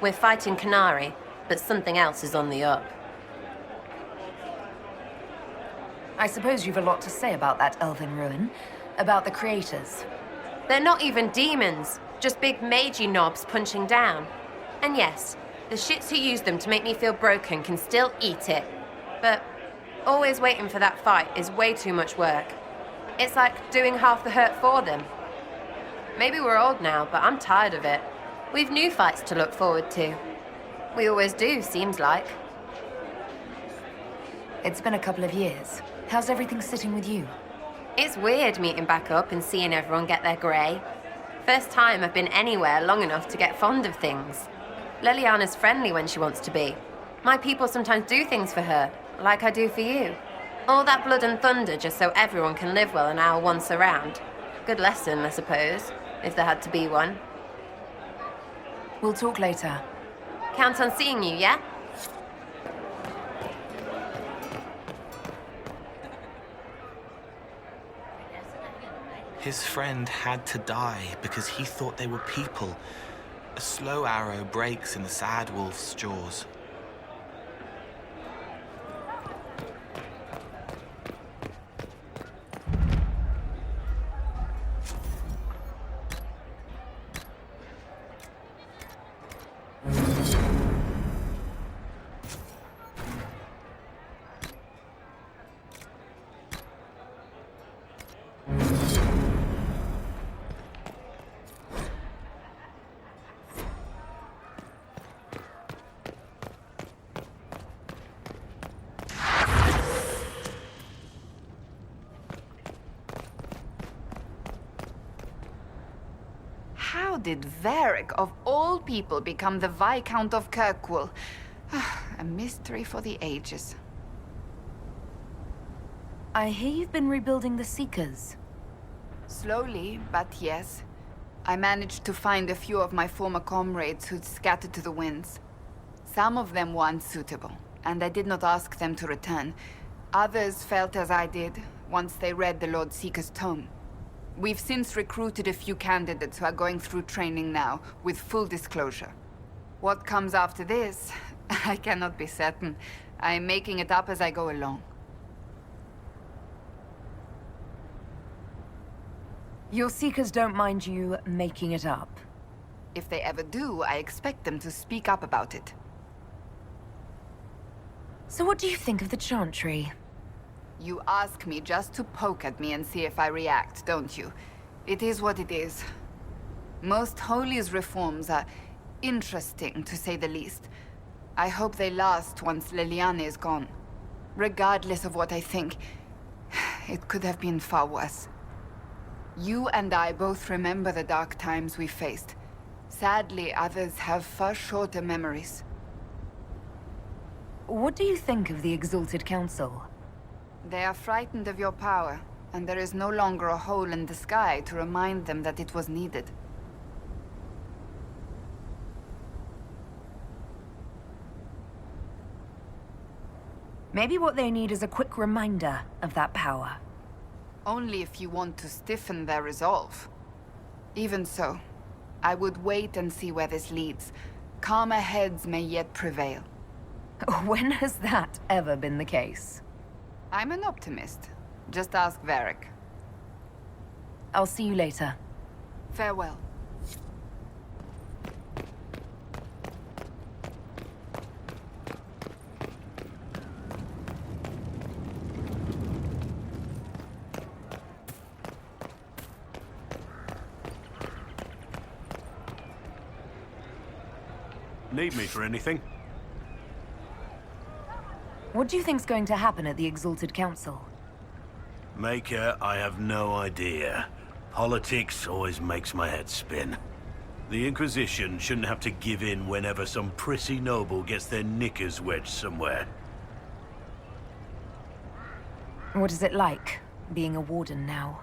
Speaker 10: We're fighting Canary, but something else is on the up.
Speaker 3: I suppose you've a lot to say about that elven ruin. About the creators.
Speaker 10: They're not even demons. Just big magey knobs punching down. And yes, the shits who use them to make me feel broken can still eat it. But always waiting for that fight is way too much work. It's like doing half the hurt for them. Maybe we're old now, but I'm tired of it. We've new fights to look forward to. We always do, seems like.
Speaker 3: It's been a couple of years. How's everything sitting with you?
Speaker 10: It's weird meeting back up and seeing everyone get their grey. First time I've been anywhere long enough to get fond of things. Leliana's friendly when she wants to be. My people sometimes do things for her, like I do for you. All that blood and thunder just so everyone can live well an hour once around. Good lesson, I suppose, if there had to be one.
Speaker 3: We'll talk later.
Speaker 10: Count on seeing you, yeah?
Speaker 20: His friend had to die because he thought they were people. A slow arrow breaks in the sad wolf's jaws.
Speaker 8: did Varric, of all people, become the Viscount of Kirkwall? A mystery for the ages.
Speaker 3: I hear you've been rebuilding the Seekers.
Speaker 8: Slowly, but yes. I managed to find a few of my former comrades who'd scattered to the winds. Some of them were unsuitable, and I did not ask them to return. Others felt as I did, once they read the Lord Seeker's tome. We've since recruited a few candidates who are going through training now, with full disclosure. What comes after this, I cannot be certain. I am making it up as I go along.
Speaker 3: Your Seekers don't mind you making it up.
Speaker 8: If they ever do, I expect them to speak up about it.
Speaker 3: So what do you think of the Chantry?
Speaker 8: You ask me just to poke at me and see if I react, don't you? It is what it is. Most Holy's reforms are interesting, to say the least. I hope they last once Leliana is gone. Regardless of what I think, it could have been far worse. You and I both remember the dark times we faced. Sadly, others have far shorter memories.
Speaker 3: What do you think of the Exalted Council?
Speaker 8: They are frightened of your power, and there is no longer a hole in the sky to remind them that it was needed.
Speaker 3: Maybe what they need is a quick reminder of that power.
Speaker 8: Only if you want to stiffen their resolve. Even so, I would wait and see where this leads. Calmer heads may yet prevail.
Speaker 3: When has that ever been the case?
Speaker 8: I'm an optimist. Just ask Varric.
Speaker 3: I'll see you later.
Speaker 8: Farewell.
Speaker 18: Need me for anything?
Speaker 3: What do you think's going to happen at the Exalted Council?
Speaker 18: Maker, I have no idea. Politics always makes my head spin. The Inquisition shouldn't have to give in whenever some prissy noble gets their knickers wedged somewhere.
Speaker 3: What is it like, being a warden now?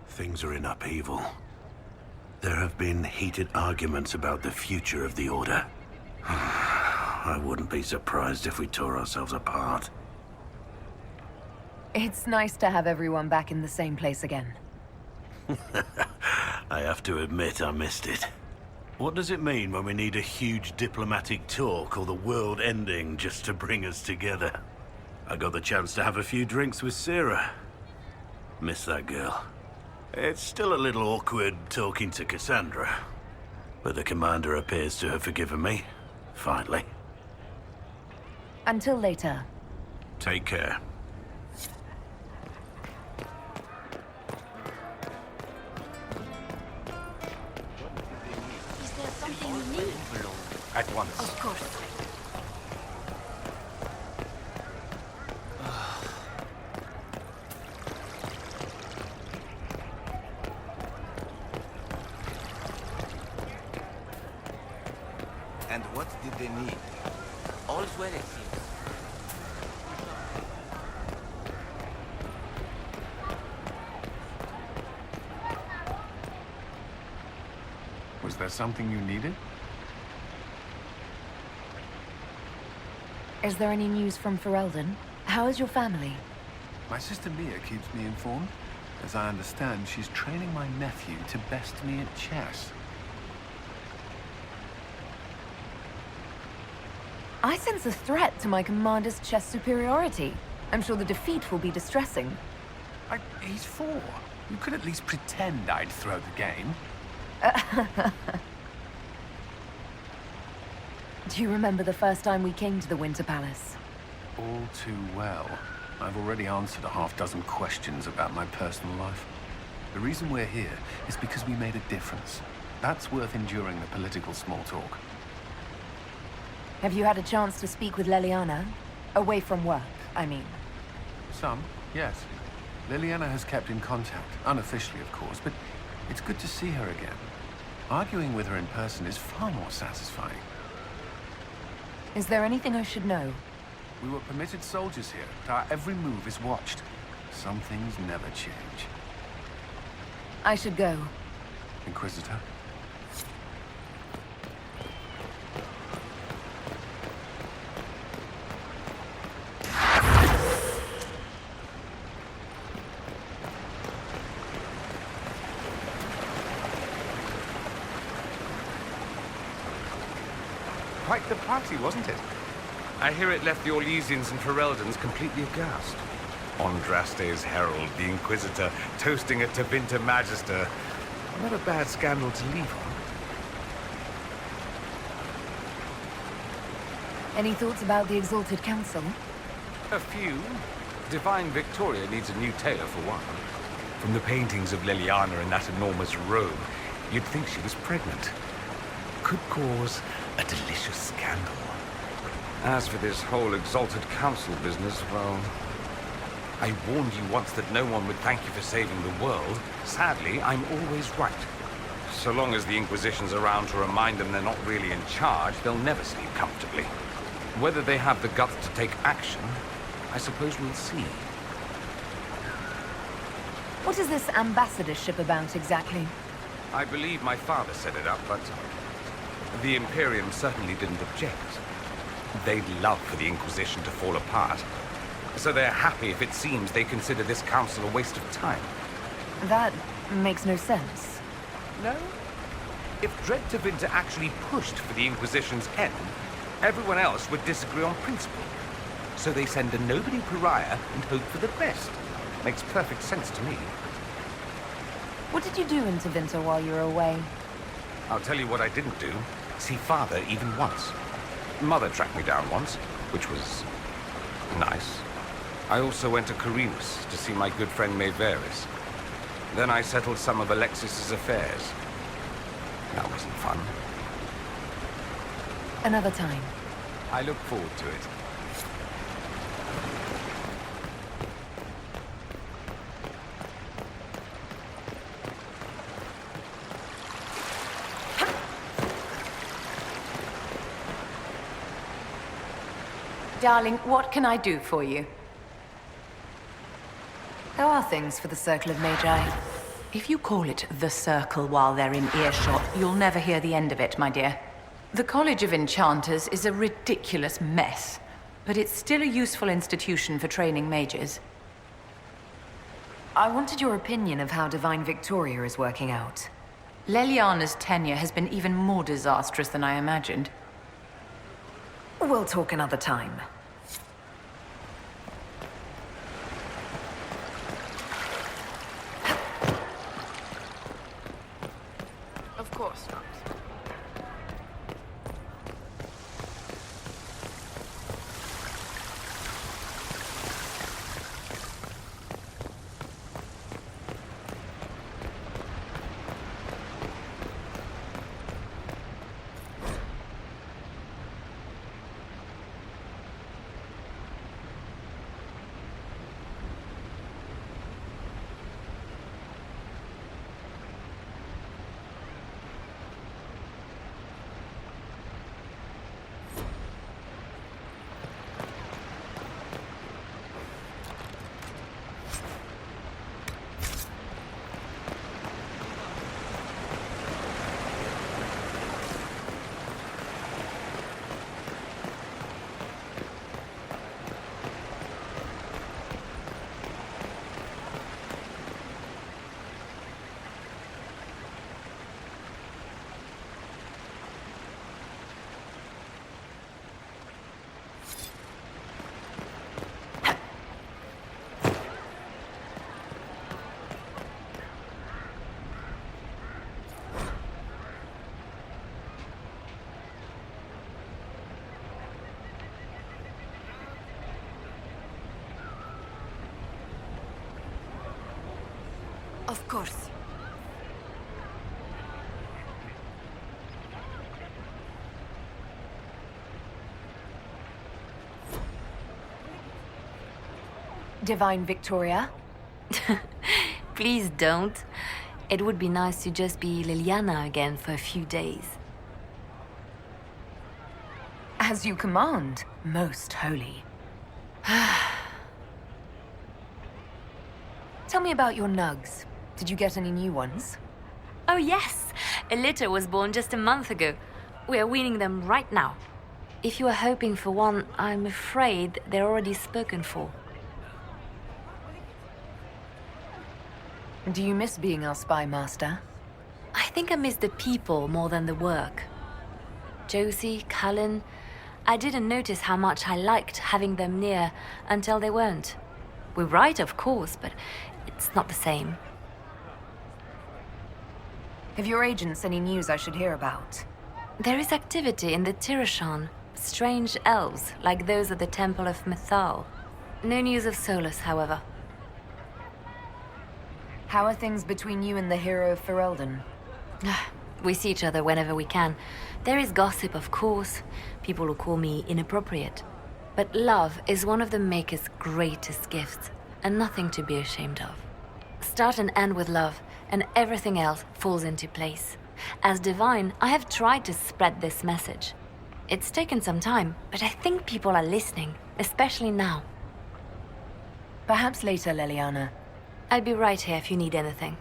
Speaker 18: Things are in upheaval. There have been heated arguments about the future of the Order. I wouldn't be surprised if we tore ourselves apart.
Speaker 3: It's nice to have everyone back in the same place again.
Speaker 18: I have to admit I missed it. What does it mean when we need a huge diplomatic talk or the world ending just to bring us together? I got the chance to have a few drinks with Sarah. Miss that girl. It's still a little awkward talking to Cassandra, but the commander appears to have forgiven me. Finally.
Speaker 3: Until later.
Speaker 18: Take care.
Speaker 19: Is there something you need?
Speaker 11: At once.
Speaker 19: Of course.
Speaker 21: And what did they need? All's well, it seems.
Speaker 11: Was there something you needed?
Speaker 3: Is there any news from Ferelden? How is your family?
Speaker 11: My sister Mia keeps me informed. As I understand, she's training my nephew to best me at chess.
Speaker 3: I sense a threat to my commander's chess superiority. I'm sure the defeat will be distressing.
Speaker 11: He's 4. You could at least pretend I'd throw the game.
Speaker 3: Do you remember the first time we came to the Winter Palace?
Speaker 11: All too well. I've already answered a half-dozen questions about my personal life. The reason we're here is because we made a difference. That's worth enduring the political small talk.
Speaker 3: Have you had a chance to speak with Leliana? Away from work, I mean.
Speaker 11: Some, yes. Liliana has kept in contact, unofficially of course, but it's good to see her again. Arguing with her in person is far more satisfying.
Speaker 3: Is there anything I should know?
Speaker 11: We were permitted soldiers here, but our every move is watched. Some things never change.
Speaker 3: I should go.
Speaker 11: Inquisitor?
Speaker 5: Quite the party, wasn't it? I hear it left the Orlesians and Fereldans completely aghast. Andraste's herald, the Inquisitor, toasting a Tevinter Magister. Not a bad scandal to leave on.
Speaker 3: Any thoughts about the Exalted Council?
Speaker 5: A few. Divine Victoria needs a new tailor, for one. From the paintings of Leliana in that enormous robe, you'd think she was pregnant. Could cause a delicious scandal. As for this whole Exalted Council business, well... I warned you once that no one would thank you for saving the world. Sadly, I'm always right. So long as the Inquisition's around to remind them they're not really in charge, they'll never sleep comfortably. Whether they have the guts to take action, I suppose we'll see.
Speaker 3: What is this ambassadorship about, exactly?
Speaker 5: I believe my father set it up, but... the Imperium certainly didn't object. They'd love for the Inquisition to fall apart. So they're happy if it seems they consider this council a waste of time.
Speaker 3: That makes no sense.
Speaker 5: No? If Dread Tevinter actually pushed for the Inquisition's end, everyone else would disagree on principle. So they send a nobody pariah and hope for the best. Makes perfect sense to me.
Speaker 3: What did you do in Tevinter while you were away?
Speaker 5: I'll tell you what I didn't do. See Father even once. Mother tracked me down once, which was... nice. I also went to Carinus to see my good friend Maeveris. Then I settled some of Alexis's affairs. That wasn't fun.
Speaker 3: Another time.
Speaker 5: I look forward to it.
Speaker 7: Darling, what can I do for you?
Speaker 3: How are things for the Circle of Magi?
Speaker 7: If you call it the Circle while they're in earshot, you'll never hear the end of it, my dear. The College of Enchanters is a ridiculous mess, but it's still a useful institution for training mages.
Speaker 3: I wanted your opinion of how Divine Victoria is working out.
Speaker 7: Leliana's tenure has been even more disastrous than I imagined.
Speaker 3: We'll talk another time.
Speaker 8: Of course not.
Speaker 17: Of course.
Speaker 3: Divine Victoria?
Speaker 19: Please don't.
Speaker 6: It would be nice to just be Liliana again for a few days.
Speaker 3: As you command, most holy. Tell me about your nugs. Did you get any new ones?
Speaker 6: Oh yes! A litter was born just a month ago. We are weaning them right now. If you are hoping for one, I'm afraid they're already spoken for.
Speaker 3: Do you miss being our spy master?
Speaker 6: I think I miss the people more than the work. Josie, Cullen, I didn't notice how much I liked having them near until they weren't. We're right, of course, but it's not the same.
Speaker 3: Have your agents any news I should hear about?
Speaker 6: There is activity in the Tirashan. Strange elves, like those at the Temple of Mythal. No news of Solus, however.
Speaker 3: How are things between you and the hero of Ferelden?
Speaker 6: We see each other whenever we can. There is gossip, of course. People who call me inappropriate. But love is one of the Maker's greatest gifts, and nothing to be ashamed of. Start and end with love, and everything else falls into place. As Divine, I have tried to spread this message. It's taken some time, but I think people are listening, especially now.
Speaker 3: Perhaps later, Liliana.
Speaker 6: I'll be right here if you need anything.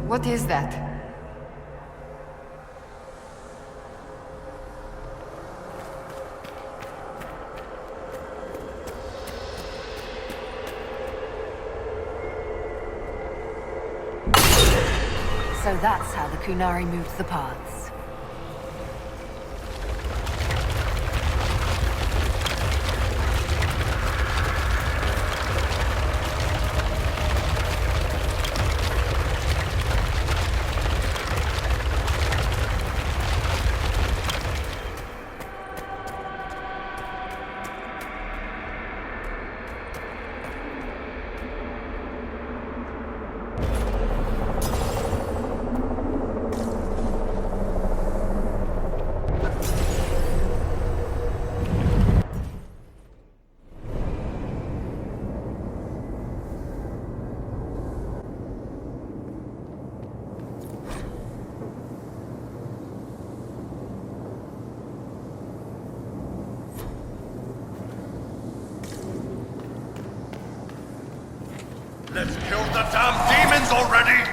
Speaker 8: What is that?
Speaker 3: So that's how the Kunari moved the paths.
Speaker 9: Let's kill the damn demons already!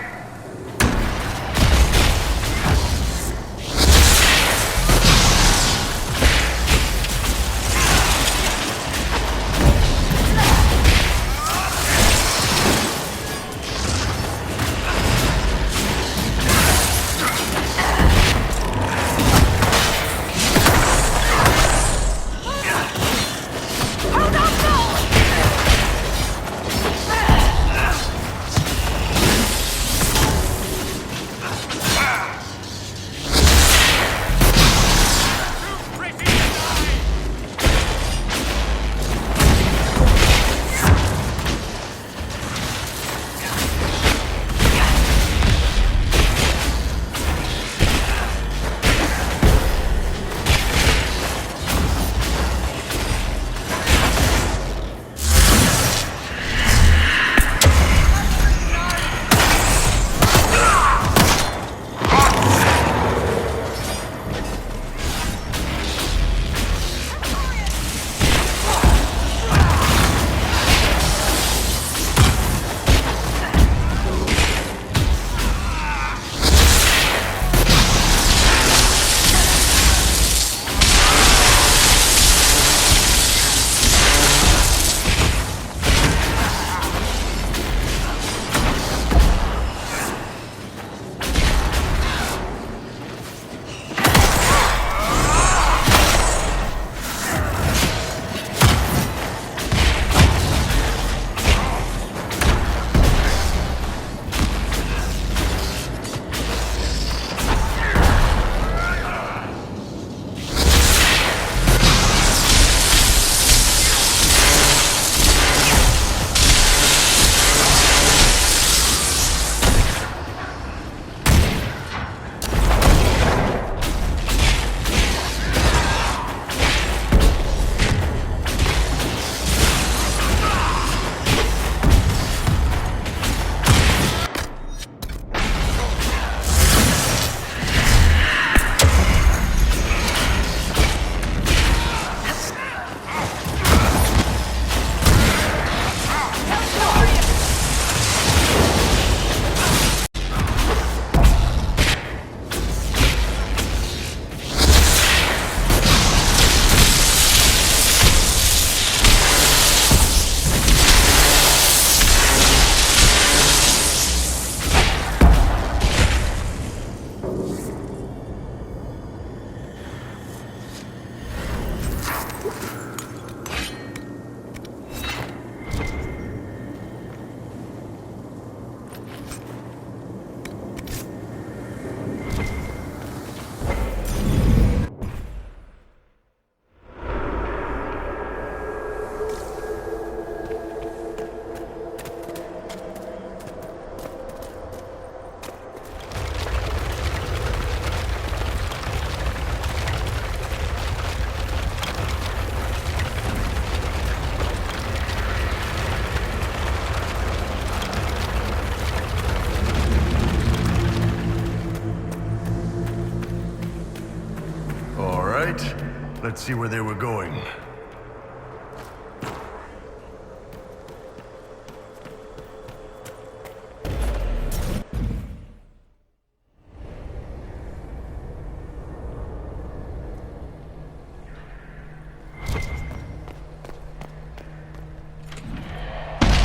Speaker 9: right, let's see where they were going.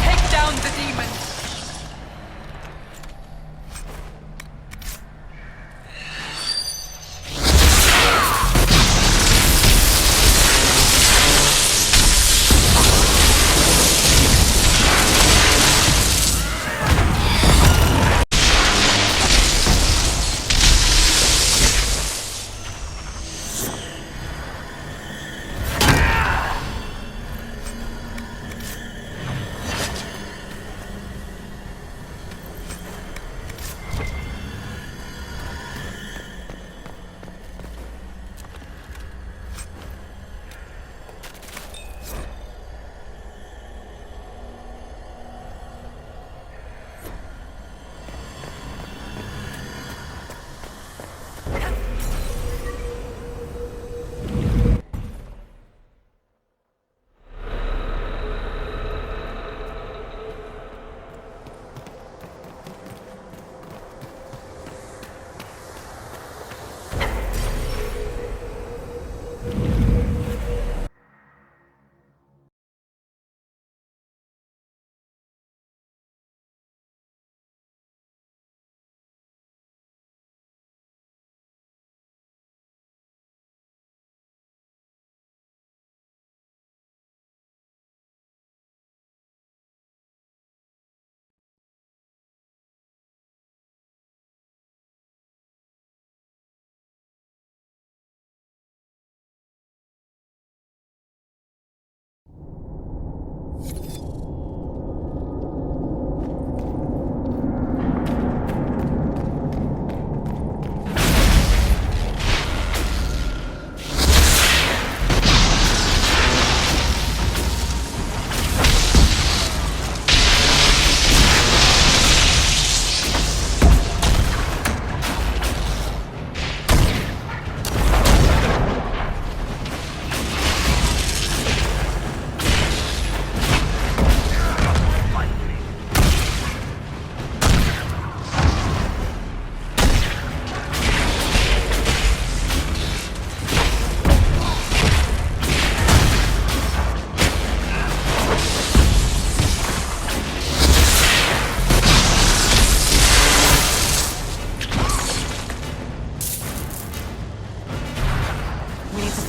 Speaker 13: Take down the demon!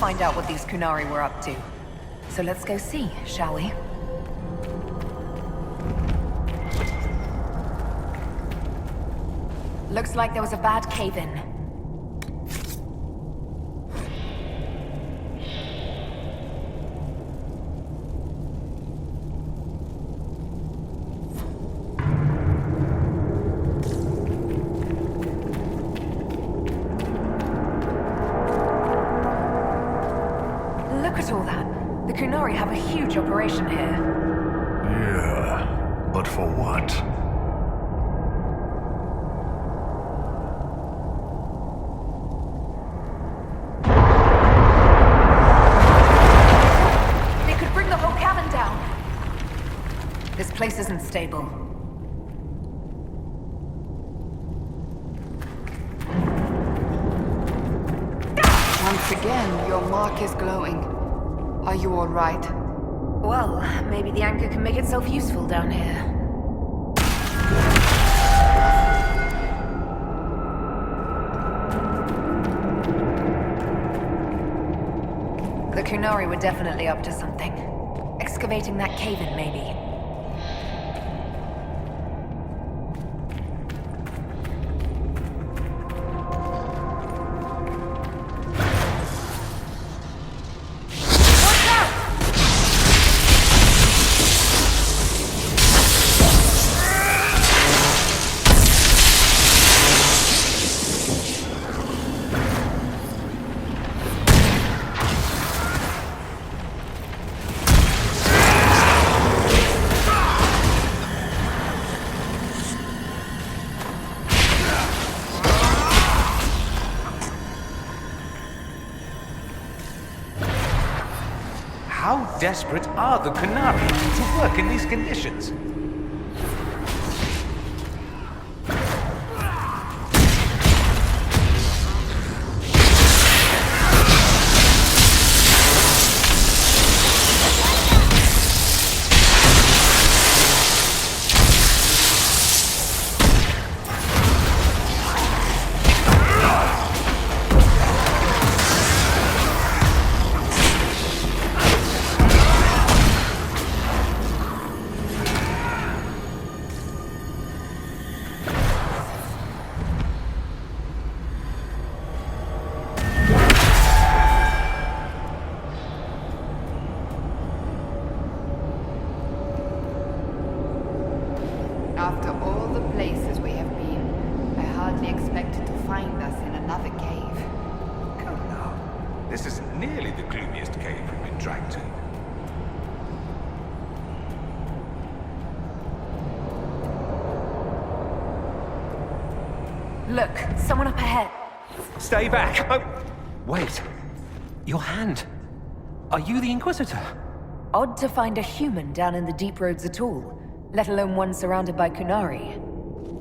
Speaker 3: Find out what these Kunari were up to. So let's go see, shall we? Looks like there was a bad cave-in. Look at all that. The Kunari have a huge operation here.
Speaker 9: Yeah, but for what?
Speaker 3: They could bring the whole cabin down. This place isn't stable.
Speaker 8: Once again, your mark is glowing. Are you all right?
Speaker 3: Well, maybe the anchor can make itself useful down here. The Kunari were definitely up to something. Excavating that cave-in, maybe.
Speaker 5: How desperate are the Qunari to work in these conditions?
Speaker 8: After all the places we have been, I hardly expected to find us in another cave.
Speaker 5: Come now. This isn't nearly the gloomiest cave we've been dragged to.
Speaker 3: Look, someone up ahead.
Speaker 1: Stay back! Oh, wait. Your hand. Are you the Inquisitor?
Speaker 3: Odd to find a human down in the deep roads at all, let alone one surrounded by Qunari.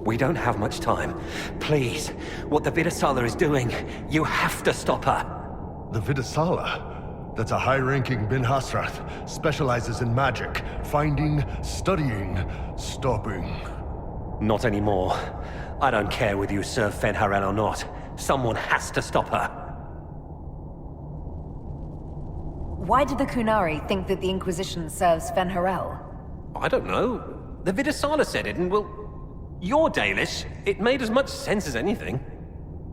Speaker 1: We don't have much time. Please, what the Vidasala is doing, you have to stop her.
Speaker 9: The Vidasala? That's a high-ranking Bin Hasrath. Specializes in magic. Finding, studying, stopping.
Speaker 1: Not anymore. I don't care whether you serve Fenharel or not. Someone has to stop her.
Speaker 3: Why did the Qunari think that the Inquisition serves Fenharel?
Speaker 1: I don't know. The Vidasala said it, and well, you're Dalish. It made as much sense as anything.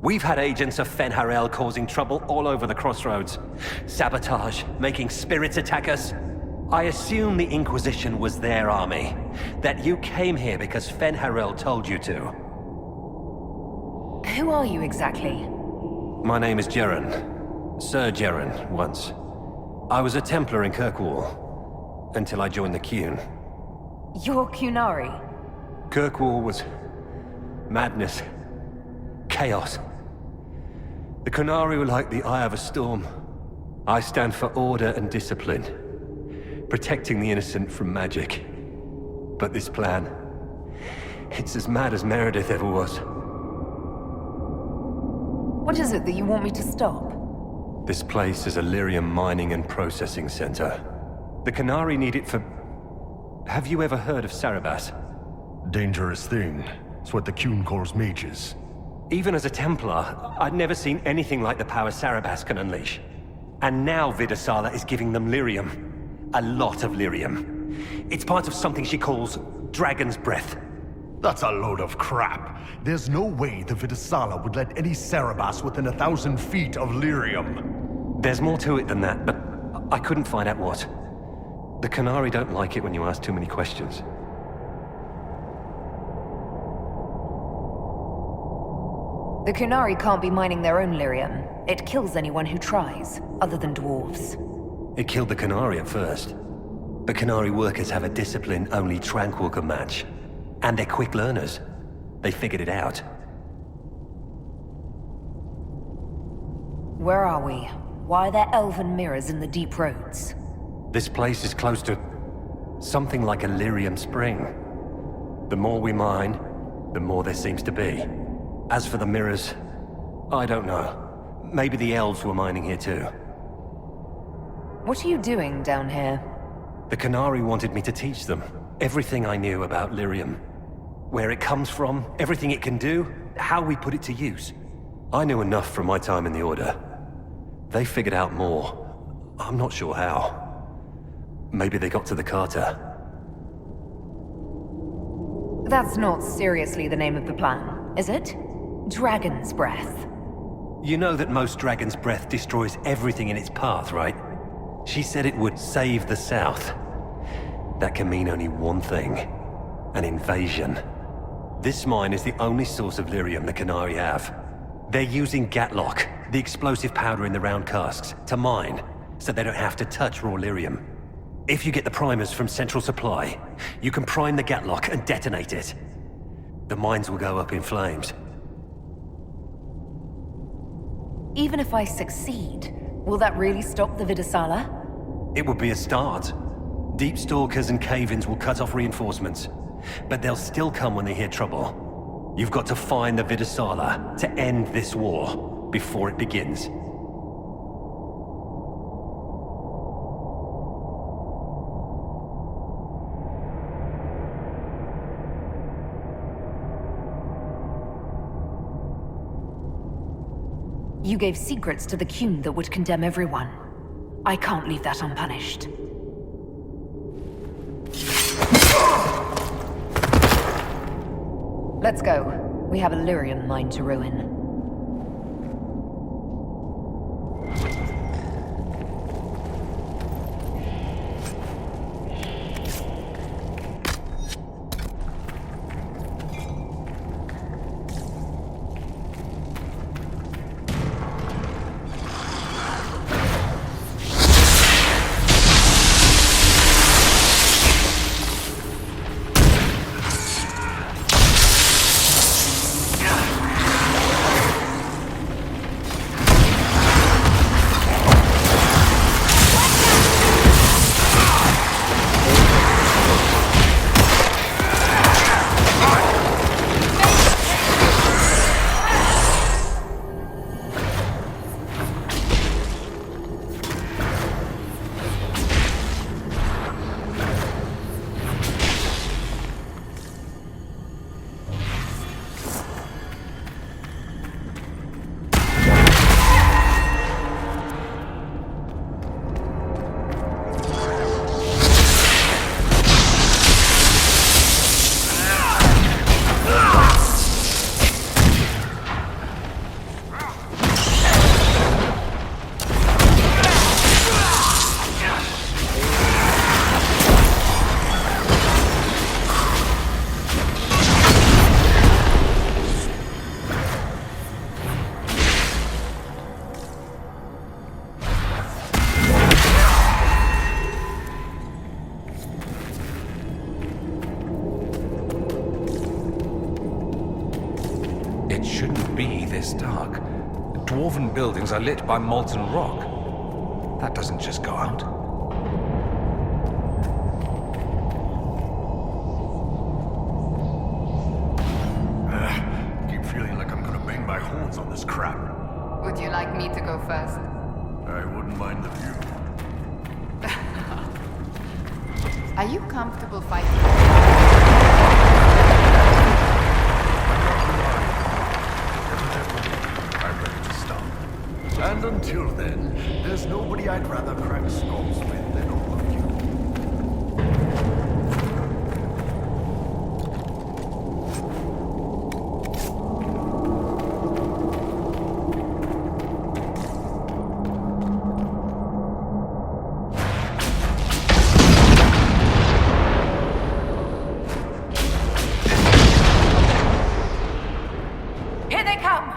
Speaker 1: We've had agents of Fenharel causing trouble all over the crossroads. Sabotage, making spirits attack us. I assume the Inquisition was their army. That you came here because Fenharel told you to.
Speaker 3: Who are you exactly?
Speaker 1: My name is Jeren. Sir Jeren, once. I was a Templar in Kirkwall, until I joined the Qun.
Speaker 3: You're Qunari?
Speaker 1: Kirkwall was madness, chaos. The Qunari were like the eye of a storm. I stand for order and discipline, protecting the innocent from magic. But this plan, it's as mad as Meredith ever was.
Speaker 3: What is it that you want me to stop?
Speaker 1: This place is a lyrium mining and processing center. The Qunari need it for... Have you ever heard of Sarabas?
Speaker 9: Dangerous thing. It's what the Qun calls mages.
Speaker 1: Even as a Templar, I'd never seen anything like the power Sarabas can unleash. And now Vidasala is giving them lyrium. A lot of lyrium. It's part of something she calls Dragon's Breath.
Speaker 9: That's a load of crap. There's no way the Vidasala would let any Sarabas within 1,000 feet of lyrium.
Speaker 1: There's more to it than that, but I couldn't find out what. The Qunari don't like it when you ask too many questions.
Speaker 3: The Qunari can't be mining their own lyrium. It kills anyone who tries, other than dwarves.
Speaker 1: It killed the Qunari at first. But Qunari workers have a discipline only Tranquil can match. And they're quick learners. They figured it out.
Speaker 3: Where are we? Why are there elven mirrors in the deep roads?
Speaker 1: This place is close to something like a lyrium spring. The more we mine, the more there seems to be. As for the mirrors, I don't know. Maybe the elves were mining here too.
Speaker 3: What are you doing down here?
Speaker 1: The Qunari wanted me to teach them everything I knew about lyrium. Where it comes from, everything it can do, how we put it to use. I knew enough from my time in the Order. They figured out more. I'm not sure how. Maybe they got to the Carter.
Speaker 3: That's not seriously the name of the plan, is it? Dragon's Breath.
Speaker 1: You know that most Dragon's Breath destroys everything in its path, right? She said it would save the South. That can mean only one thing. An invasion. This mine is the only source of lyrium the Qunari have. They're using Gatlock, the explosive powder in the round casks, to mine, so they don't have to touch raw lyrium. If you get the primers from Central Supply, you can prime the Gatlock and detonate it. The mines will go up in flames.
Speaker 3: Even if I succeed, will that really stop the Vidasala?
Speaker 1: It would be a start. Deep stalkers and cave-ins will cut off reinforcements, but they'll still come when they hear trouble. You've got to find the Vidasala to end this war before it begins.
Speaker 3: You gave secrets to the Qun that would condemn everyone. I can't leave that unpunished. Let's go. We have a Lyrian mine to ruin.
Speaker 5: Dwarven buildings are lit by molten rock. That doesn't just go out.
Speaker 9: Keep feeling like I'm gonna bang my horns on this crap.
Speaker 8: Would you like me to go first?
Speaker 9: I wouldn't mind the view.
Speaker 8: Are you comfortable fighting?
Speaker 9: I'm ready to stop. And until then, there's nobody I'd rather crack skulls with than all of you.
Speaker 3: Here they come!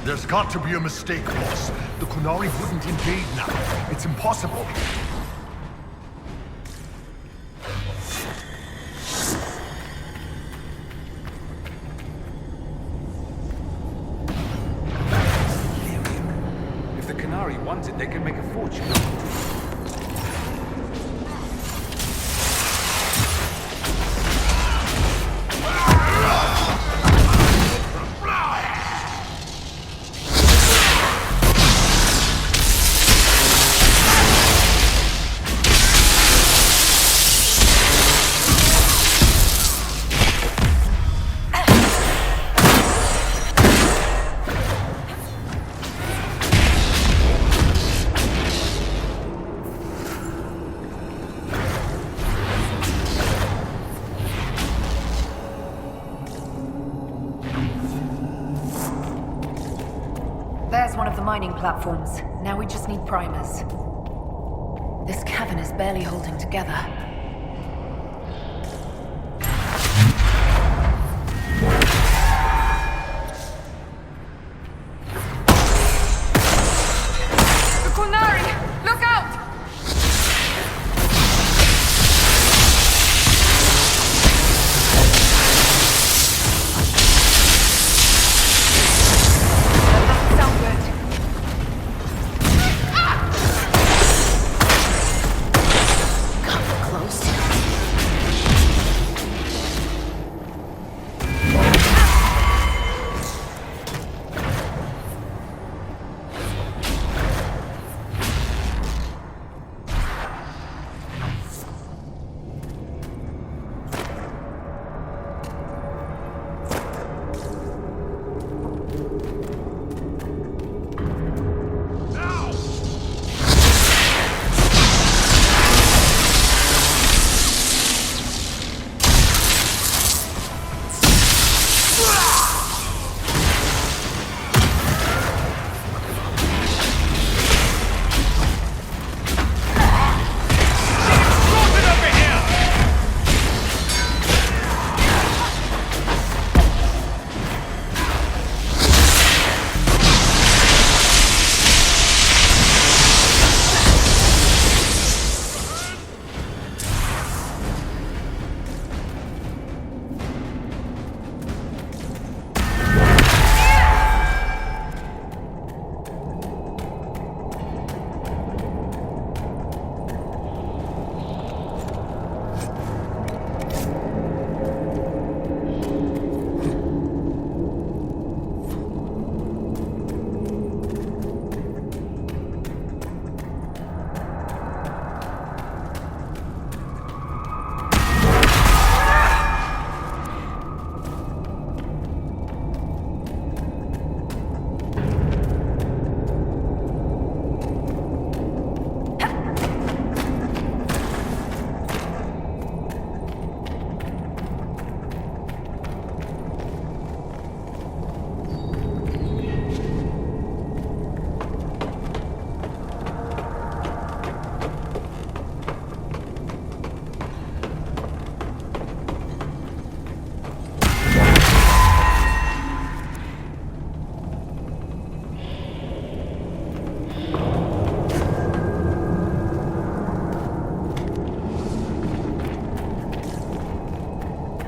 Speaker 9: There's got to be a mistake, boss. The Qunari wouldn't invade now. It's impossible.
Speaker 5: If the Qunari want it, they can make a fortune.
Speaker 3: There's one of the mining platforms. Now we just need primers. This cavern is barely holding together.
Speaker 8: The Kunari! Look out!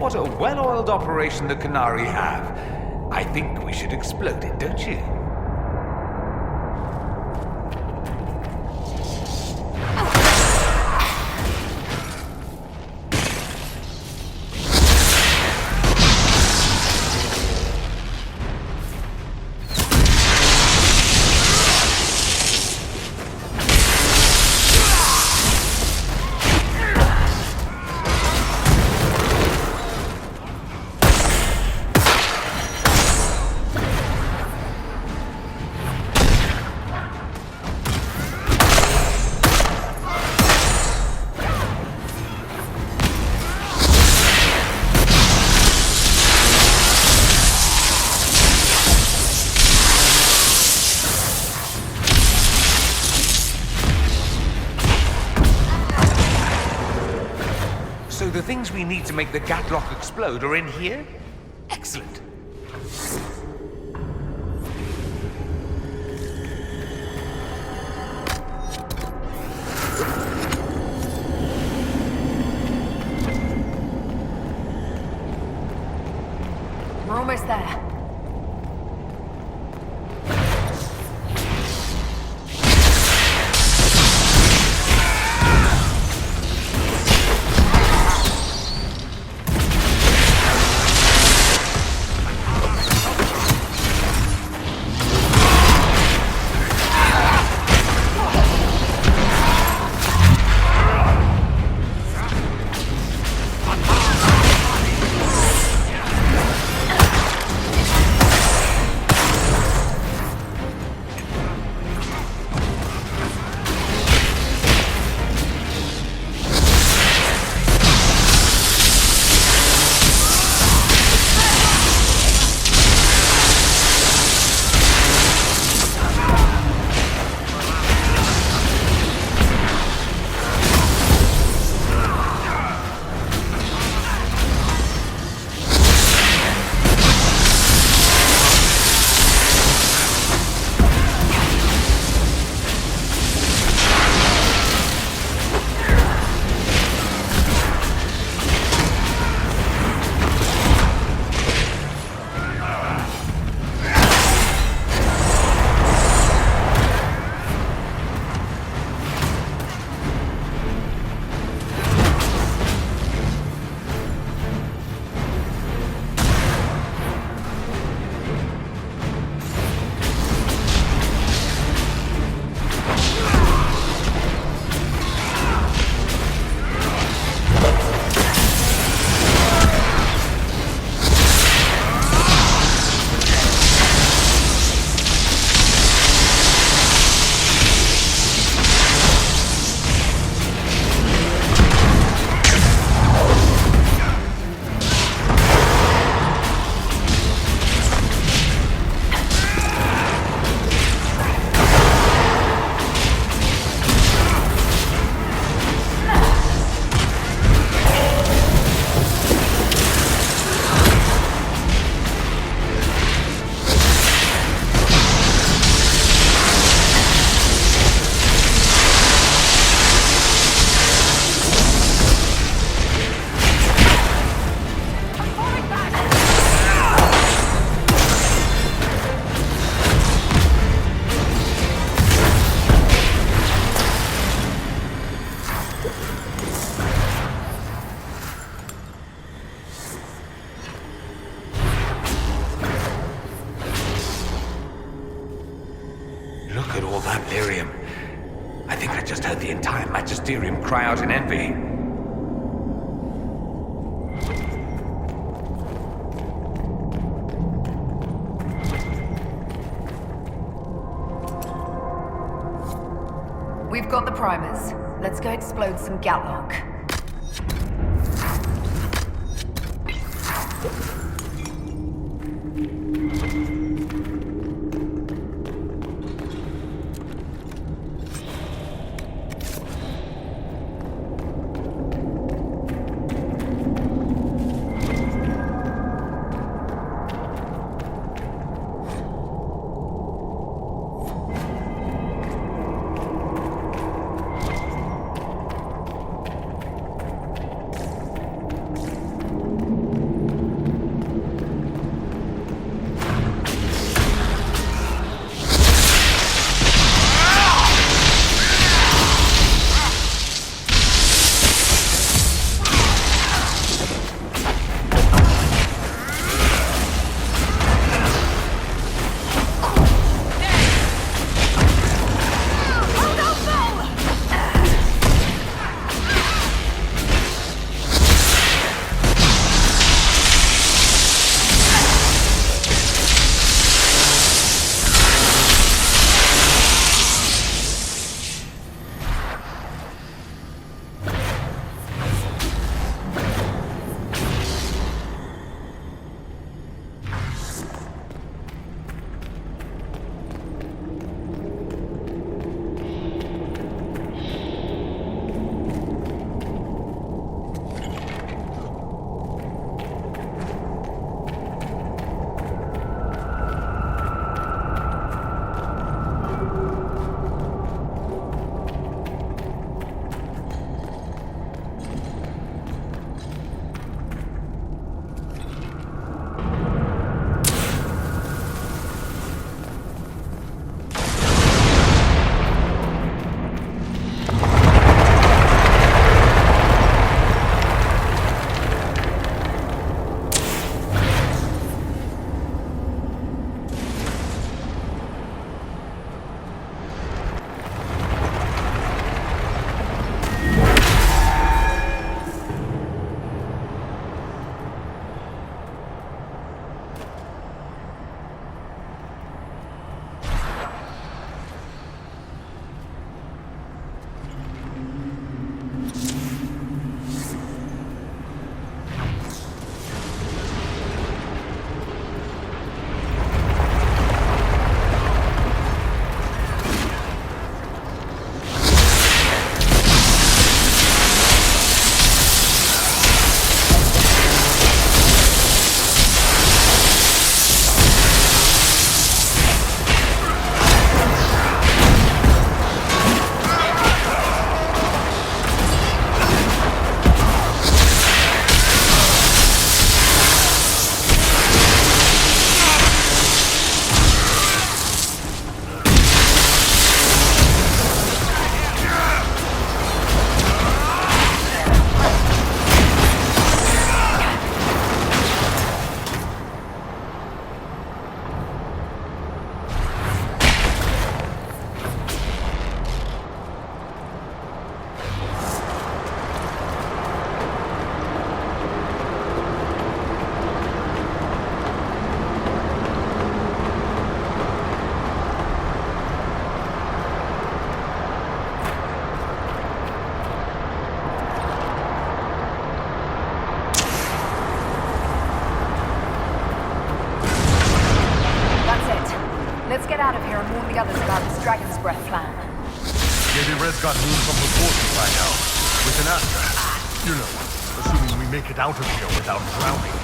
Speaker 5: What a well-oiled operation the Canary have. I think we should explode it, don't you? So the things we need to make the Gatlock explode are in here? Excellent.
Speaker 3: We're almost there.
Speaker 5: magisterium. I think I just heard the entire magisterium cry out in envy.
Speaker 3: We've got the primers. Let's go explode some Gatlock. out of here and warn the others about this Dragon's Breath plan.
Speaker 9: Maybe Red's got news from the forces by now. With an Astra. You know, assuming we make it out of here without drowning.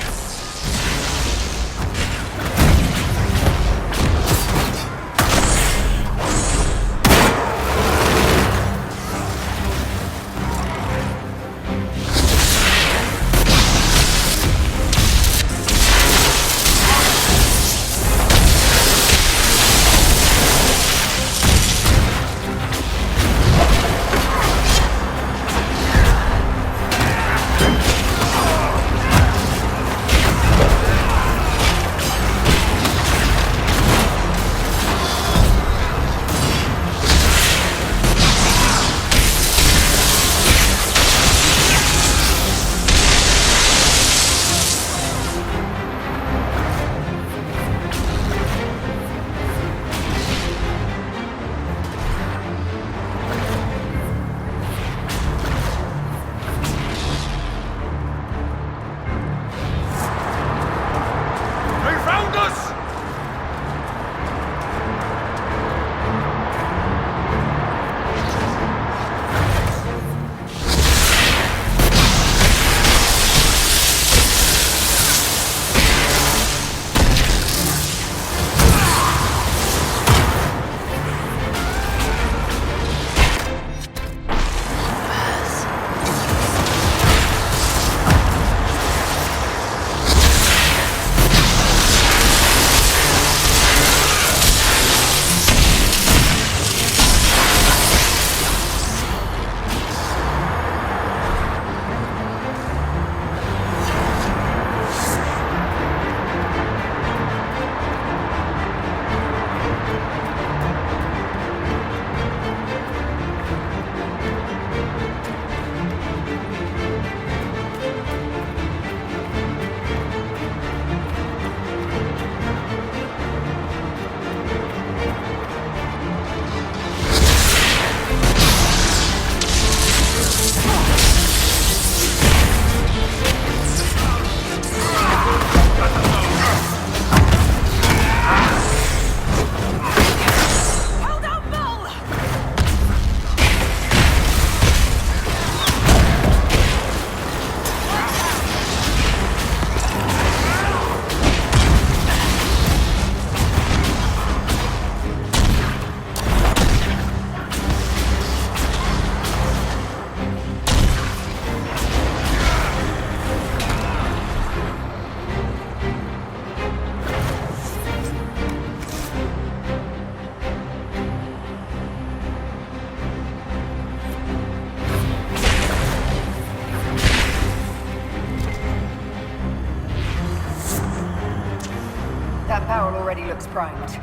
Speaker 3: That barrel already looks primed.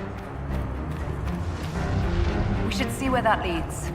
Speaker 3: We should see where that leads.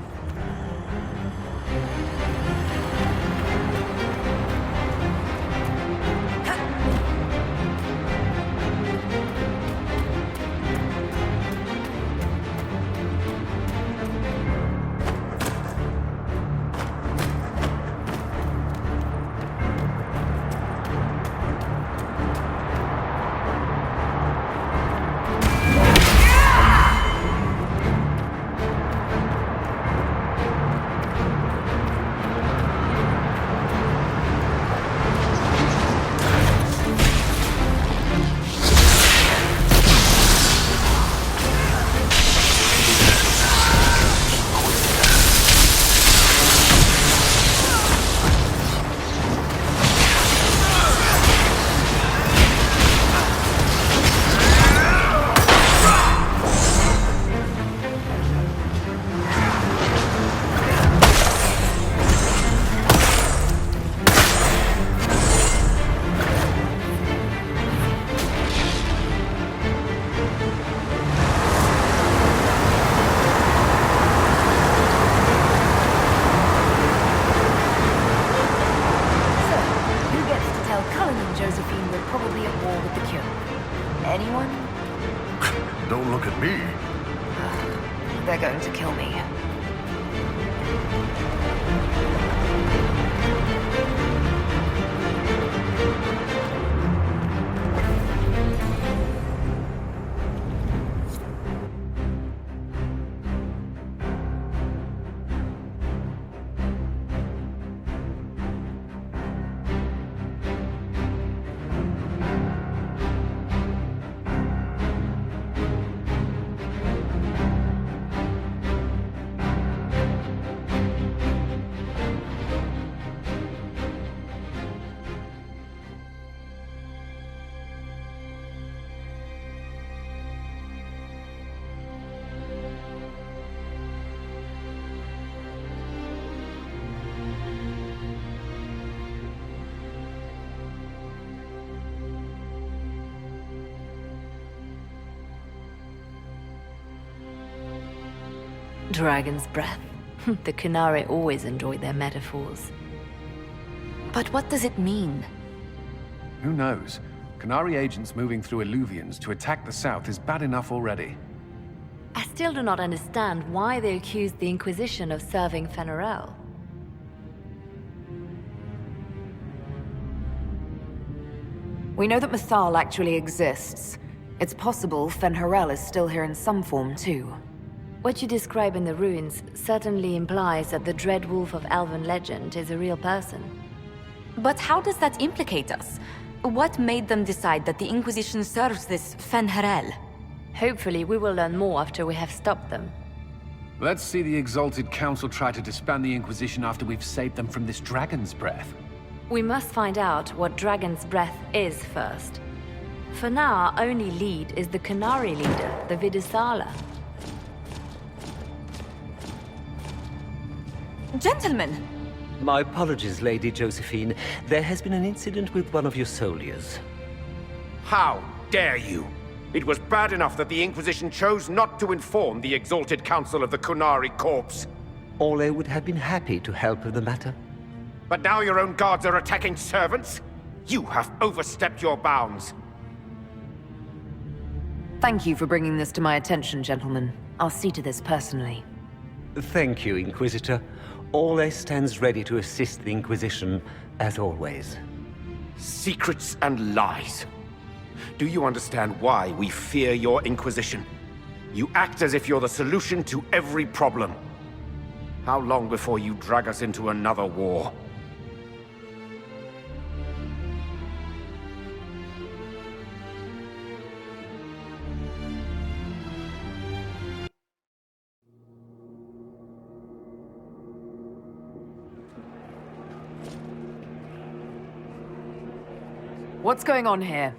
Speaker 9: Don't look at me.
Speaker 3: They're going to kill me.
Speaker 6: Dragon's breath. The Kunari always enjoyed their metaphors.
Speaker 3: But what does it mean?
Speaker 11: Who knows? Kunari agents moving through Illuvians to attack the south is bad enough already.
Speaker 6: I still do not understand why they accused the Inquisition of serving Fen'Arel.
Speaker 3: We know that Mythal actually exists. It's possible Fen'Arel is still here in some form, too.
Speaker 6: What you describe in the ruins certainly implies that the Dread Wolf of Elven legend is a real person.
Speaker 17: But how does that implicate us? What made them decide that the Inquisition serves this Fen'Arel?
Speaker 6: Hopefully we will learn more after we have stopped them.
Speaker 11: Let's see the Exalted Council try to disband the Inquisition after we've saved them from this dragon's breath.
Speaker 6: We must find out what Dragon's Breath is first. For now, our only lead is the Kunari leader, the Vidusala.
Speaker 17: Gentlemen!
Speaker 15: My apologies, Lady Josephine. There has been an incident with one of your soldiers.
Speaker 16: How dare you? It was bad enough that the Inquisition chose not to inform the Exalted Council of the Kunari corpse.
Speaker 15: Ole would have been happy to help with the matter.
Speaker 16: But now your own guards are attacking servants? You have overstepped your bounds.
Speaker 3: Thank you for bringing this to my attention, gentlemen. I'll see to this personally.
Speaker 15: Thank you, Inquisitor. Ole stands ready to assist the Inquisition, as always.
Speaker 16: Secrets and lies. Do you understand why we fear your Inquisition? You act as if you're the solution to every problem. How long before you drag us into another war?
Speaker 3: What's going on here?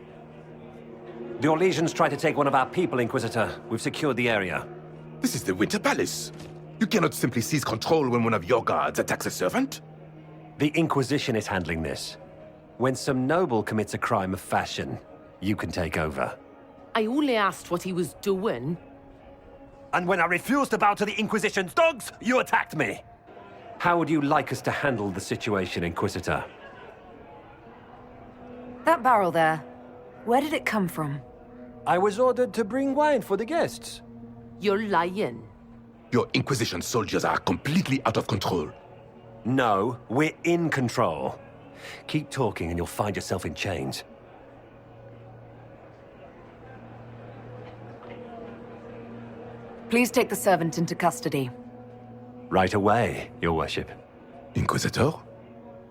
Speaker 1: The Orlesians tried to take one of our people, Inquisitor. We've secured the area.
Speaker 14: This is the Winter Palace. You cannot simply seize control when one of your guards attacks a servant.
Speaker 1: The Inquisition is handling this. When some noble commits a crime of fashion, you can take over.
Speaker 2: I only asked what he was doing.
Speaker 1: And when I refused to bow to the Inquisition's dogs, you attacked me! How would you like us to handle the situation, Inquisitor?
Speaker 3: That barrel there, where did it come from?
Speaker 22: I was ordered to bring wine for the guests.
Speaker 2: You're lying.
Speaker 14: Your Inquisition soldiers are completely out of control.
Speaker 1: No, we're in control. Keep talking and you'll find yourself in chains.
Speaker 3: Please take the servant into custody.
Speaker 1: Right away, Your Worship.
Speaker 14: Inquisitor?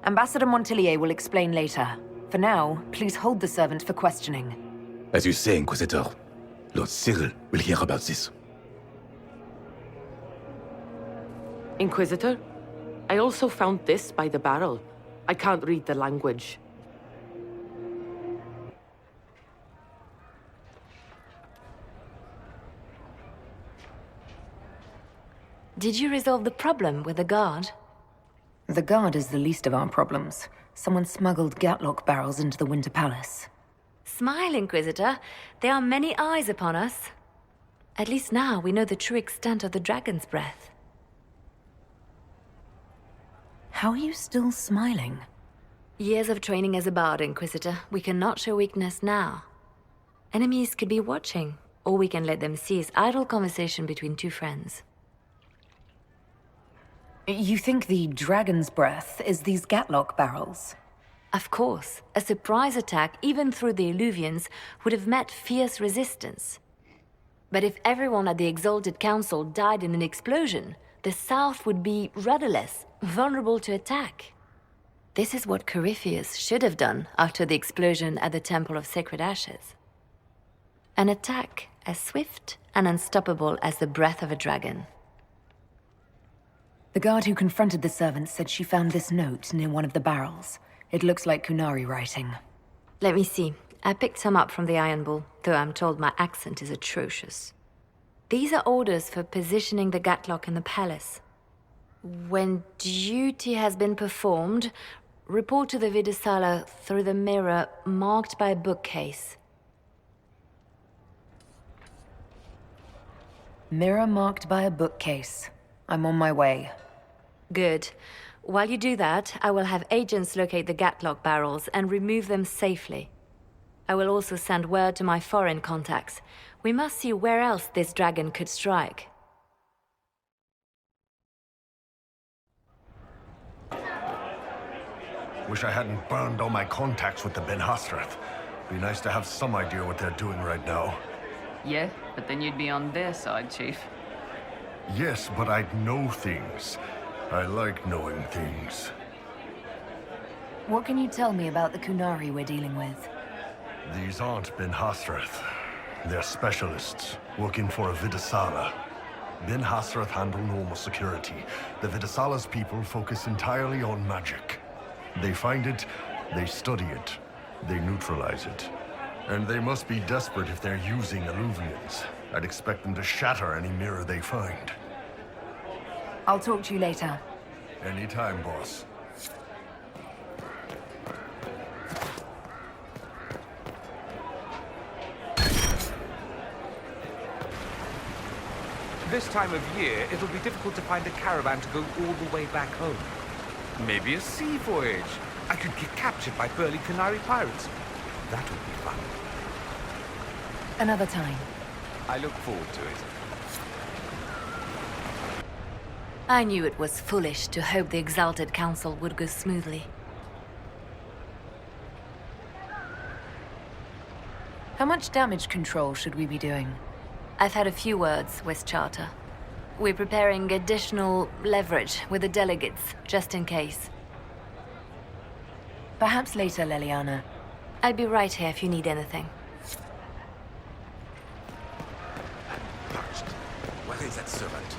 Speaker 3: Ambassador Montillier will explain later. For now, please hold the servant for questioning.
Speaker 14: As you say, Inquisitor. Lord Cyril will hear about this.
Speaker 2: Inquisitor, I also found this by the barrel. I can't read the language.
Speaker 6: Did you resolve the problem with the guard?
Speaker 3: The guard is the least of our problems. Someone smuggled Gatlock barrels into the Winter Palace.
Speaker 6: Smile, Inquisitor. There are many eyes upon us. At least now we know the true extent of the dragon's breath.
Speaker 3: How are you still smiling?
Speaker 6: Years of training as a bard, Inquisitor. We cannot show weakness now. Enemies could be watching, or we can let them see as idle conversation between two friends.
Speaker 3: You think the dragon's breath is these Gatlock barrels?
Speaker 6: Of course. A surprise attack, even through the Illuvians, would have met fierce resistance. But if everyone at the Exalted Council died in an explosion, the South would be rudderless, vulnerable to attack. This is what Corypheus should have done after the explosion at the Temple of Sacred Ashes. An attack as swift and unstoppable as the breath of a dragon.
Speaker 3: The guard who confronted the servant said she found this note near one of the barrels. It looks like Kunari writing.
Speaker 6: Let me see. I picked some up from the Iron Bull, though I'm told my accent is atrocious. These are orders for positioning the Gatlock in the palace. When duty has been performed, report to the Vidisala through the mirror marked by a bookcase.
Speaker 3: Mirror marked by a bookcase. I'm on my way.
Speaker 6: Good. While you do that, I will have agents locate the Gatlock barrels and remove them safely. I will also send word to my foreign contacts. We must see where else this dragon could strike.
Speaker 9: Wish I hadn't burned all my contacts with the Ben Hasrath. Be nice to have some idea what they're doing right now.
Speaker 13: Yeah, but then you'd be on their side, Chief.
Speaker 9: Yes, but I'd know things. I like knowing things.
Speaker 3: What can you tell me about the Kunari we're dealing with?
Speaker 9: These aren't Ben Hasrath. They're specialists, working for a Vidisala. Ben Hasrath handle normal security. The Vidisala's people focus entirely on magic. They find it, they study it, they neutralize it. And they must be desperate if they're using Illuvians. I'd expect them to shatter any mirror they find.
Speaker 3: I'll talk to you later.
Speaker 9: Anytime, boss.
Speaker 5: This time of year, it'll be difficult to find a caravan to go all the way back home. Maybe a sea voyage. I could get captured by burly Canary pirates. That would be fun.
Speaker 3: Another time.
Speaker 5: I look forward to it.
Speaker 6: I knew it was foolish to hope the Exalted Council would go smoothly.
Speaker 3: How much damage control should we be doing?
Speaker 6: I've had a few words with Charter. We're preparing additional leverage with the delegates, just in case.
Speaker 3: Perhaps later, Leliana.
Speaker 6: I'll be right here if you need anything.
Speaker 14: Where is that servant?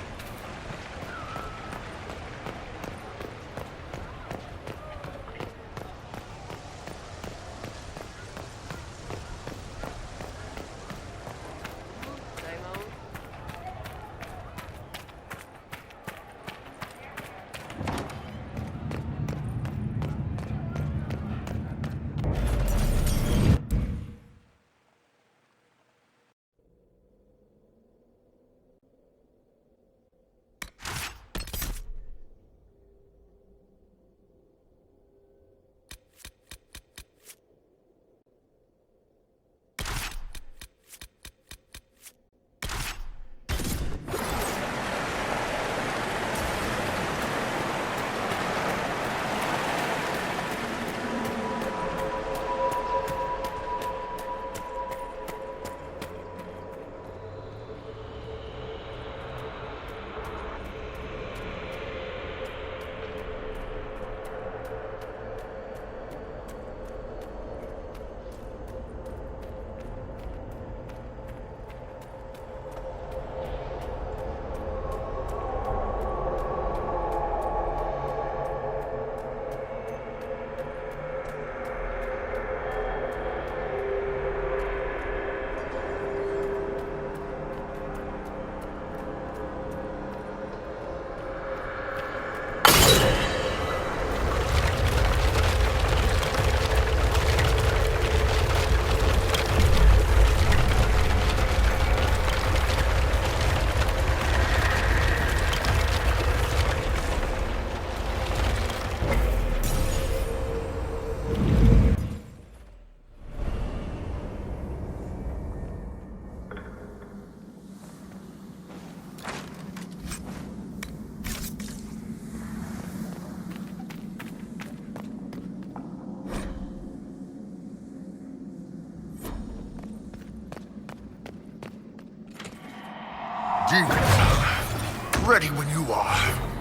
Speaker 9: Jeez. Ready when you are.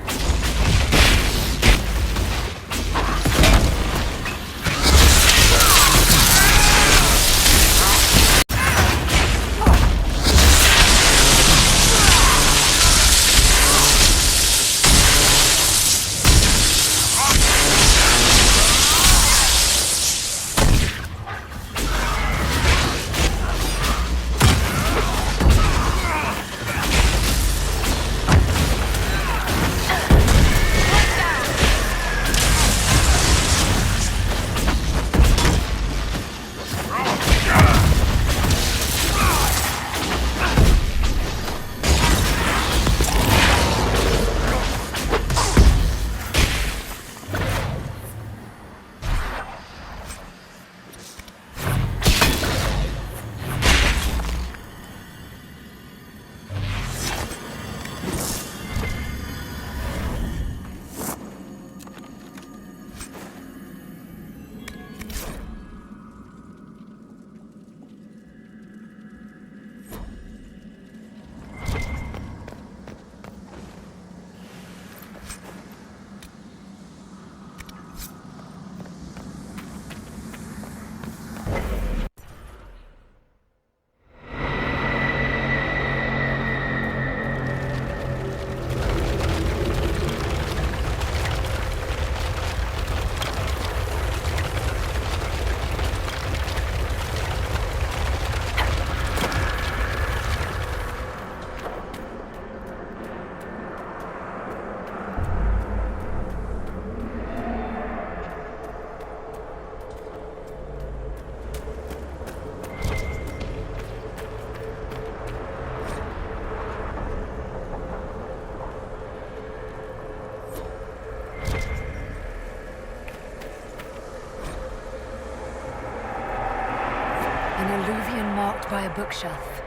Speaker 3: An alluvion marked by a bookshelf.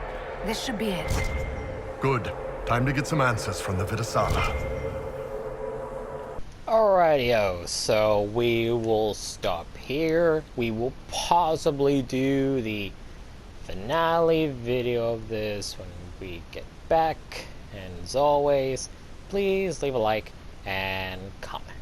Speaker 3: This should be it.
Speaker 9: Good. Time to get some answers from the Vidasala.
Speaker 4: Alrighty-o, so we will stop here. We will possibly do the finale video of this when we get back. And as always, please leave a like and comment.